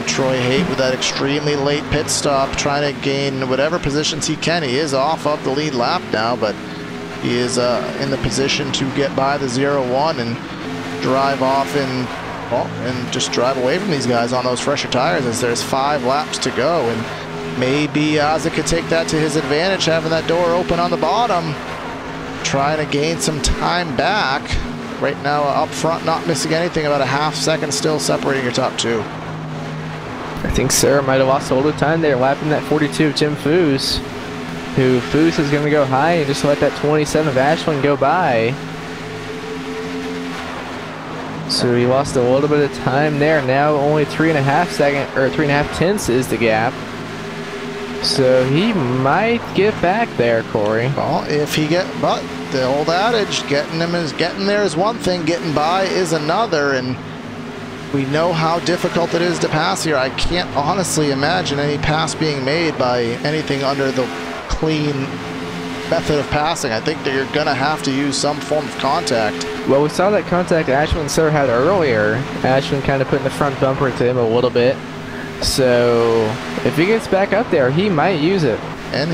Troy Haight with that extremely late pit stop, trying to gain whatever positions he can. He is off of the lead lap now, but he is in the position to get by the 0-1 and drive off and just drive away from these guys on those fresher tires, as there's 5 laps to go. And maybe Yazik could take that to his advantage, having that door open on the bottom, trying to gain some time back. Right now up front, not missing anything, about a half second still separating your top 2. I think Sarah might have lost a little time there, lapping that 42 of Jim Foose, who Foose is going to go high and just let that 27 of Ashland go by. So he lost a little bit of time there. Now only 3.5 tenths is the gap. So he might get back there, Corey. Well, but the old adage, getting there is one thing, getting by is another, and we know how difficult it is to pass here. I can't honestly imagine any pass being made by anything under the clean method of passing. I think that you're going to have to use some form of contact. Well, we saw that contact Ashwin and Sarah had earlier. Ashwin kind of putting the front bumper to him a little bit. So if he gets back up there, he might use it. And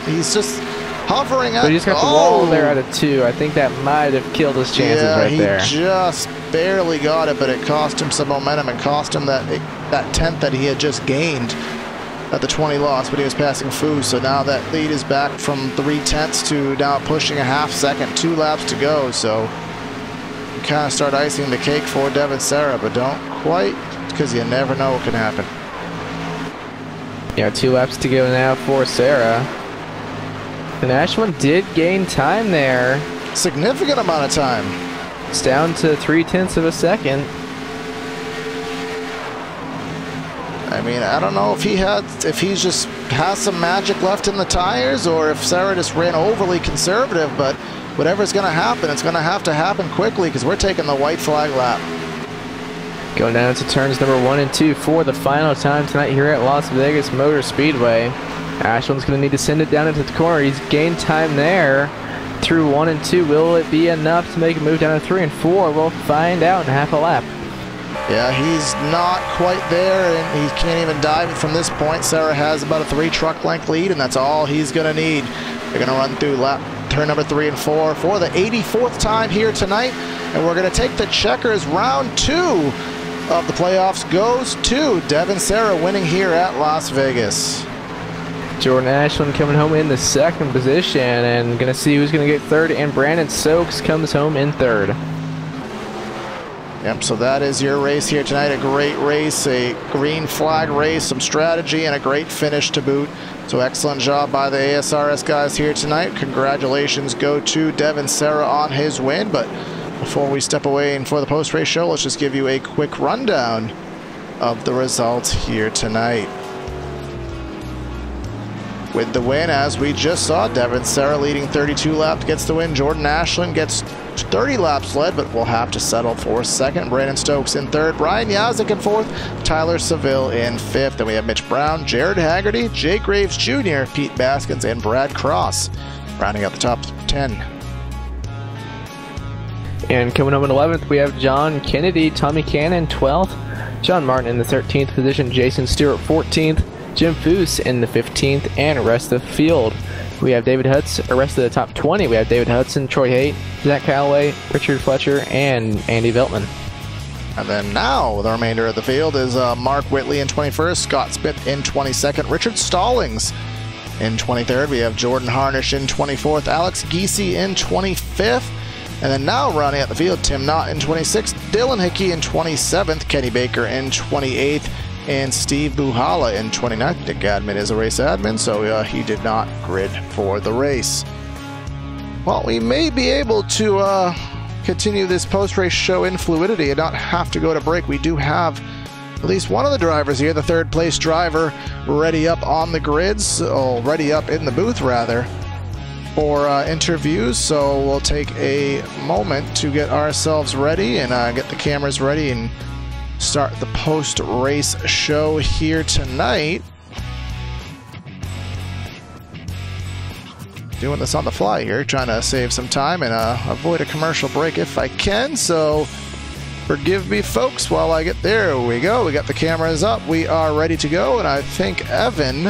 he's just hovering at. But he's got the wall there at a 2. I think that might have killed his chances right there. He just barely got it, but it cost him some momentum and cost him that tenth that he had just gained at the 20 loss, but he was passing Foose. So now that lead is back from 3 tenths to now pushing a half second, 2 laps to go. So kind of start icing the cake for Devin Sarah, but don't quite, because you never know what can happen. Yeah, 2 laps to go now for Sarah. And Ashwin did gain time there. Significant amount of time. It's down to 0.3 of a second. I mean, I don't know if he just has some magic left in the tires, or if Sarah just ran overly conservative, but whatever's going to happen, it's going to happen quickly, because we're taking the white flag lap. Going down to turns number 1 and 2 for the final time tonight here at Las Vegas Motor Speedway. Ashwin's going to need to send it down into the corner. He's gained time there through 1 and 2. Will it be enough to make a move down to 3 and 4? We'll find out in half a lap. Yeah, he's not quite there, and he can't even dive it from this point. Sarah has about a 3 truck length lead, and that's all he's going to need. They're going to run through turn number 3 and 4 for the 84th time here tonight, and we're going to take the checkers. Round 2 of the playoffs goes to Devin Sarah, winning here at Las Vegas. Jordan Ashwin coming home in the 2nd position, and going to see who's going to get 3rd, and Brandon Stokes comes home in 3rd. Yep, so that is your race here tonight. A great race, a green flag race, some strategy, and a great finish to boot. So excellent job by the ASRS guys here tonight. Congratulations go to Devin Sarah on his win. But before we step away and for the post-race show, let's just give you a quick rundown of the results here tonight. With the win, as we just saw, Devin Sarah leading 32 laps gets the win. Jordan Ashland gets 30 laps led, but will have to settle for 2nd. Brandon Stokes in 3rd. Brian Yazik in 4th. Tyler Seville in 5th. Then we have Mitch Brown, Jared Haggerty, Jake Graves Jr., Pete Baskins, and Brad Cross rounding out the top 10. And coming up in 11th, we have John Kennedy, Tommy Cannon 12th, John Martin in the 13th position, Jason Stewart 14th, Jim Foose in the 15th, and rest of the field. We have David Hudson, rest of the top 20. We have David Hudson, Troy Haight, Zach Calloway, Richard Fletcher, and Andy Veltman. And then now the remainder of the field is Mark Whitley in 21st, Scott Smith in 22nd, Richard Stallings in 23rd. We have Jordan Harnish in 24th, Alex Giese in 25th. And then now running at the field, Tim Knott in 26th, Dylan Hickey in 27th, Kenny Baker in 28th, and Steve Buhala in 29th. Dick Admin is a race admin, so he did not grid for the race. Well, we may be able to continue this post-race show in fluidity and not have to go to break. We do have at least one of the drivers here, the 3rd place driver, ready up on the grids, ready up in the booth rather, for interviews. So we'll take a moment to get ourselves ready and get the cameras ready and start the post-race show here tonight. Doing this on the fly here, trying to save some time and avoid a commercial break if I can, so forgive me folks while I get there. We go, we got the cameras up, we are ready to go, and I think Evan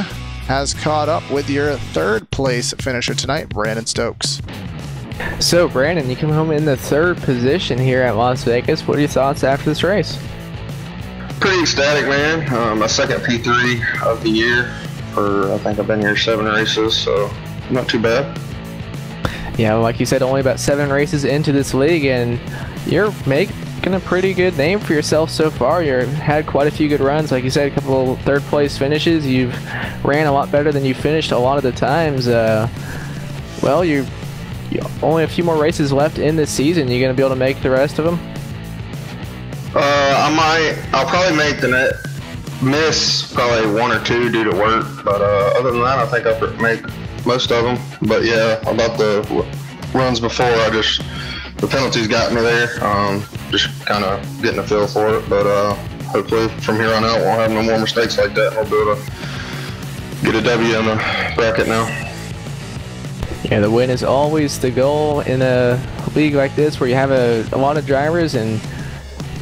has caught up with your 3rd place finisher tonight, Brandon Stokes. So Brandon, you come home in the 3rd position here at Las Vegas. What are your thoughts after this race? Pretty ecstatic, man. My 2nd P3 of the year. I think I've been here 7 races, so not too bad. Yeah, like you said, only about 7 races into this league, and you're making a pretty good name for yourself so far. You've had quite a few good runs. Like you said, a couple of 3rd place finishes. You've ran a lot better than you finished a lot of the times. Well, you only a few more races left in this season. You going to be able to make the rest of them? I'll probably make the net. Miss probably 1 or 2 due to work, but other than that, I think I'll make most of them. But yeah, about the runs before, the penalties got me there. Just kind of getting a feel for it, but hopefully from here on out, we'll have no more mistakes like that, and we'll be able to get a W in the bracket now. Yeah, the win is always the goal in a league like this where you have a lot of drivers and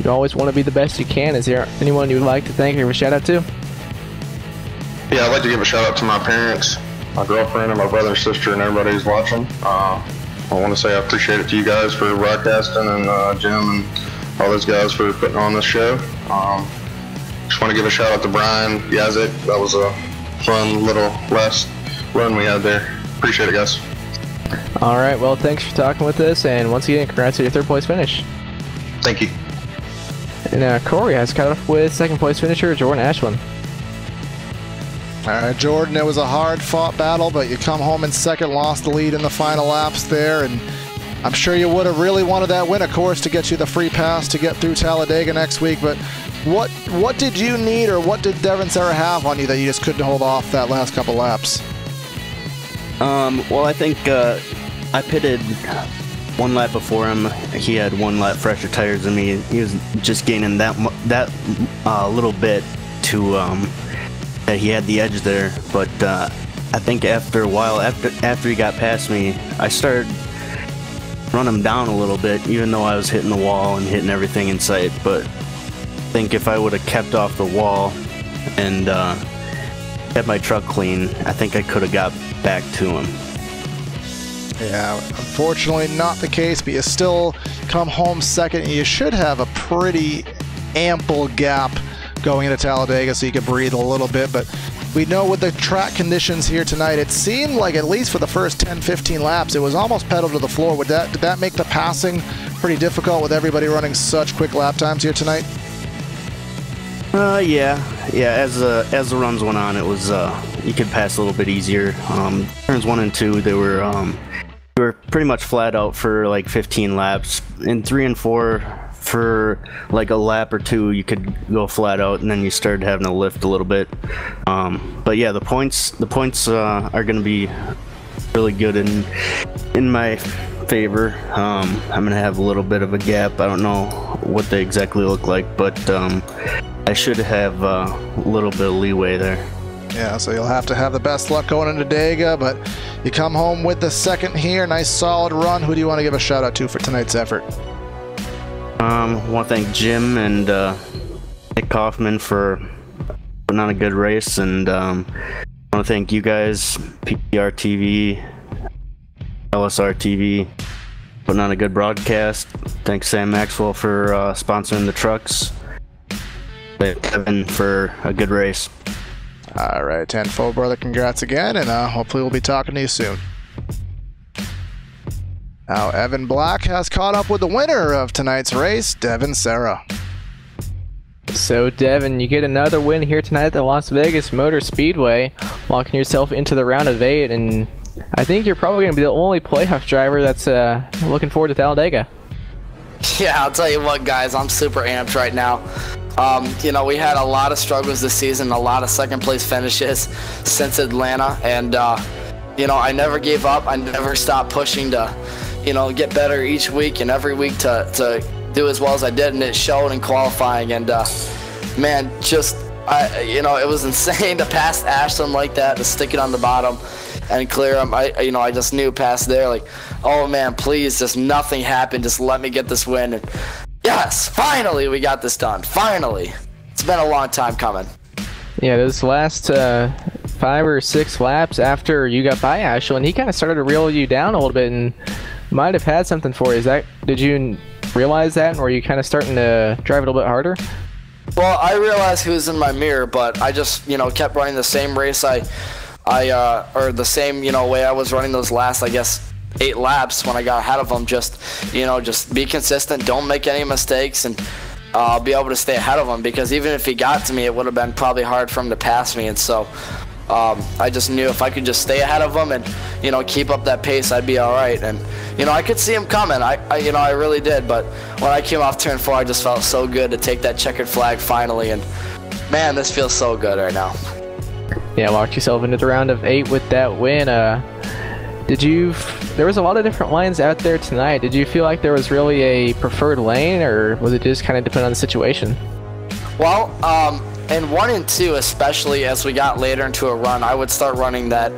you always want to be the best you can. Is there anyone you would like to thank or give a shout out to? Yeah, I'd like to give a shout out to my parents, my girlfriend, and my brother and sister, and everybody who's watching. I want to say I appreciate it to you guys for broadcasting, and Jim and all those guys for putting on this show. Just want to give a shout out to Brian Yazik. That was a fun little last run we had there. Appreciate it, guys. All right, well, thanks for talking with us, and once again, congrats on your 3rd place finish. Thank you. And Corey has caught up with second place finisher Jordan Ashland. All right, Jordan, it was a hard-fought battle, but you come home in second, lost the lead in the final laps there, and I'm sure you would have really wanted that win, of course, to get you the free pass to get through Talladega next week. But what did you need, or what did Devin Serra have on you that you just couldn't hold off that last couple laps? Well, I think I pitted one lap before him. He had 1 lap fresher tires than me. He was just gaining that little bit to that he had the edge there. But I think after a while, after he got past me, I started running him down a little bit, even though I was hitting the wall and hitting everything in sight. But I think if I would have kept off the wall and kept my truck clean, I think I could have got back to him. Yeah, unfortunately not the case, but you still come home second. You should have a pretty ample gap going into Talladega so you can breathe a little bit, but we know with the track conditions here tonight, it seemed like at least for the first 10-15 laps, it was almost pedal to the floor. Did that make the passing pretty difficult with everybody running such quick lap times here tonight? Yeah. As the runs went on, it was you could pass a little bit easier. Turns 1 and 2, they were pretty much flat out for like 15 laps. In 3 and 4, for like a lap or 2, you could go flat out, and then you started having to lift a little bit. But yeah, the points are going to be really good in my favor. I'm going to have a little bit of a gap. I don't know what they exactly look like, but I should have a little bit of leeway there. Yeah, so you'll have to have the best luck going into Dega, but you come home with the second here. Nice solid run. Who do you want to give a shout out to for tonight's effort? I want to thank Jim and Nick Kaufman for putting on a good race, and I want to thank you guys, PTRTV, LSRTV, putting on a good broadcast. Thanks Sam Maxwell for sponsoring the trucks. Thank Kevin for a good race. All right, tenfold brother, congrats again, and hopefully we'll be talking to you soon. Now Evan Black has caught up with the winner of tonight's race, Devin Serra. So Devin, you get another win here tonight at the Las Vegas Motor Speedway, locking yourself into the round of 8, and I think you're probably going to be the only playoff driver that's looking forward to Talladega. Yeah, I'll tell you what, guys, I'm super amped right now. You know, we had a lot of struggles this season, a lot of second place finishes since Atlanta, and you know, I never gave up. I never stopped pushing to, you know, get better each week and every week to do as well as I did, and it showed in qualifying. And man, just you know, it was insane to pass Ashland like that, to stick it on the bottom and clear him. You know, I just knew past there, like, oh man, please, just nothing happened. Just let me get this win. And yes, finally we got this done. Finally. It's been a long time coming. Yeah, those last 5 or 6 laps after you got by Ashland, he kind of started to reel you down a little bit and might have had something for you. Did you realize that, or were you kind of starting to drive it a little bit harder? Well, I realized he was in my mirror, but I just, you know, kept running the same race or the same, you know, way I was running those last, I guess, 8 laps when I got ahead of him. Just, you know, just be consistent, don't make any mistakes, and I'll be able to stay ahead of him, because even if he got to me, it would have been probably hard for him to pass me. And so I just knew if I could just stay ahead of him and, you know, keep up that pace, I'd be all right. And, you know, I could see him coming. You know, I really did. But when I came off turn 4, I just felt so good to take that checkered flag finally. And man, this feels so good right now. Yeah, locked yourself into the round of 8 with that win. There was a lot of different lanes out there tonight. Did you feel like there was really a preferred lane, or was it just kind of depend on the situation? Well, in 1 and 2, especially as we got later into a run, I would start running that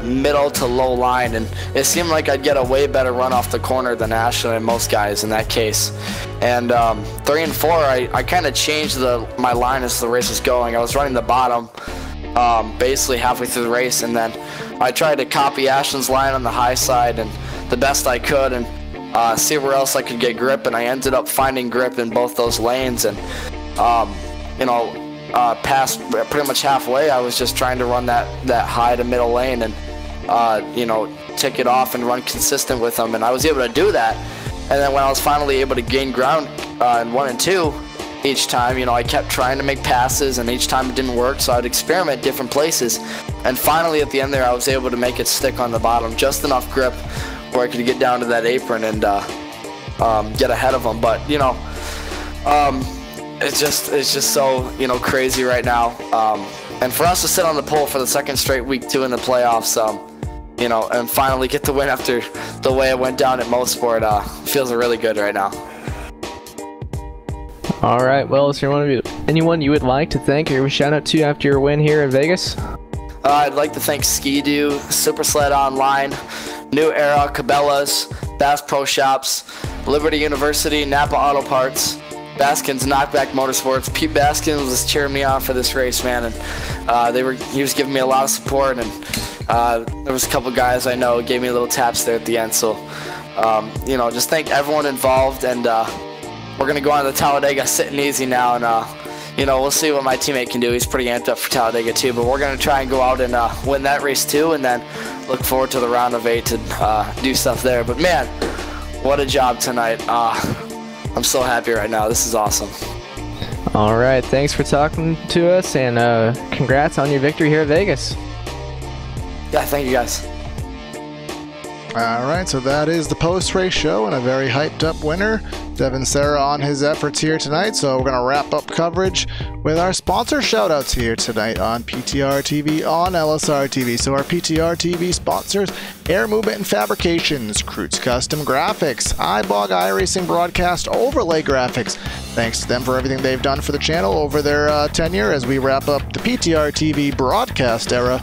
middle to low line, and it seemed like I'd get a way better run off the corner than Ashland and most guys in that case. And 3 and 4, I kind of changed my line as the race was going. I was running the bottom basically halfway through the race, and then I tried to copy Ashland's line on the high side and the best I could, and see where else I could get grip, and I ended up finding grip in both those lanes. And you know, past pretty much halfway, I was just trying to run that high to middle lane and you know, tick it off and run consistent with them, and I was able to do that. And then when I was finally able to gain ground in 1 and 2, each time, you know, I kept trying to make passes, and each time it didn't work, so I'd experiment different places. And finally, at the end there, I was able to make it stick on the bottom, just enough grip where I could get down to that apron and get ahead of them. But, you know, it's just so, you know, crazy right now. And for us to sit on the pole for the second straight week 2 in the playoffs, you know, and finally get the win after the way it went down at Mosport, feels really good right now. All right. Well, is there anyone you would like to thank or give a shout out to after your win here in Vegas? I'd like to thank Ski-Doo, Super Sled Online, New Era, Cabela's, Bass Pro Shops, Liberty University, Napa Auto Parts, Baskins Knockback Motorsports. Pete Baskins was cheering me on for this race, man, and he was giving me a lot of support, and there was a couple guys I know gave me little taps there at the end. So, you know, just thank everyone involved, and we're gonna go on to Talladega sitting easy now, and you know, we'll see what my teammate can do. He's pretty amped up for Talladega too, but we're gonna try and go out and win that race too, and then look forward to the round of 8 to do stuff there. But man, what a job tonight. I'm so happy right now. This is awesome. All right. Thanks for talking to us, and congrats on your victory here at Vegas. Yeah, thank you guys. All right, so that is the post-race show and a very hyped-up winner, Devin Serra, on his efforts here tonight. So we're going to wrap up coverage with our sponsor shout-outs here tonight on PTRTV on LSRTV. So our PTRTV sponsors: Air Movement and Fabrications, Kreutz Custom Graphics, iBog iRacing Broadcast Overlay Graphics. Thanks to them for everything they've done for the channel over their tenure as we wrap up the PTRTV broadcast era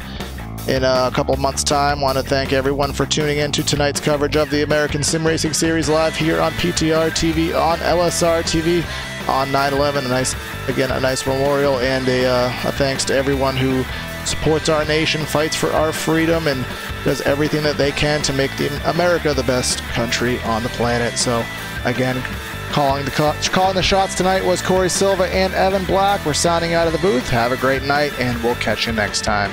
in a couple of months' time. Want to thank everyone for tuning in to tonight's coverage of the American Sim Racing Series live here on PTRTV on LSRTV on 9/11. A nice memorial, and a thanks to everyone who supports our nation, fights for our freedom, and does everything that they can to make America the best country on the planet. So again, calling the shots tonight was Corey Silva and Evan Black. We're signing out of the booth. Have a great night, and we'll catch you next time.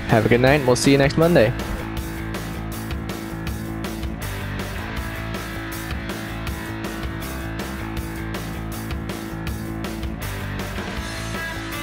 Have a good night, and we'll see you next Monday.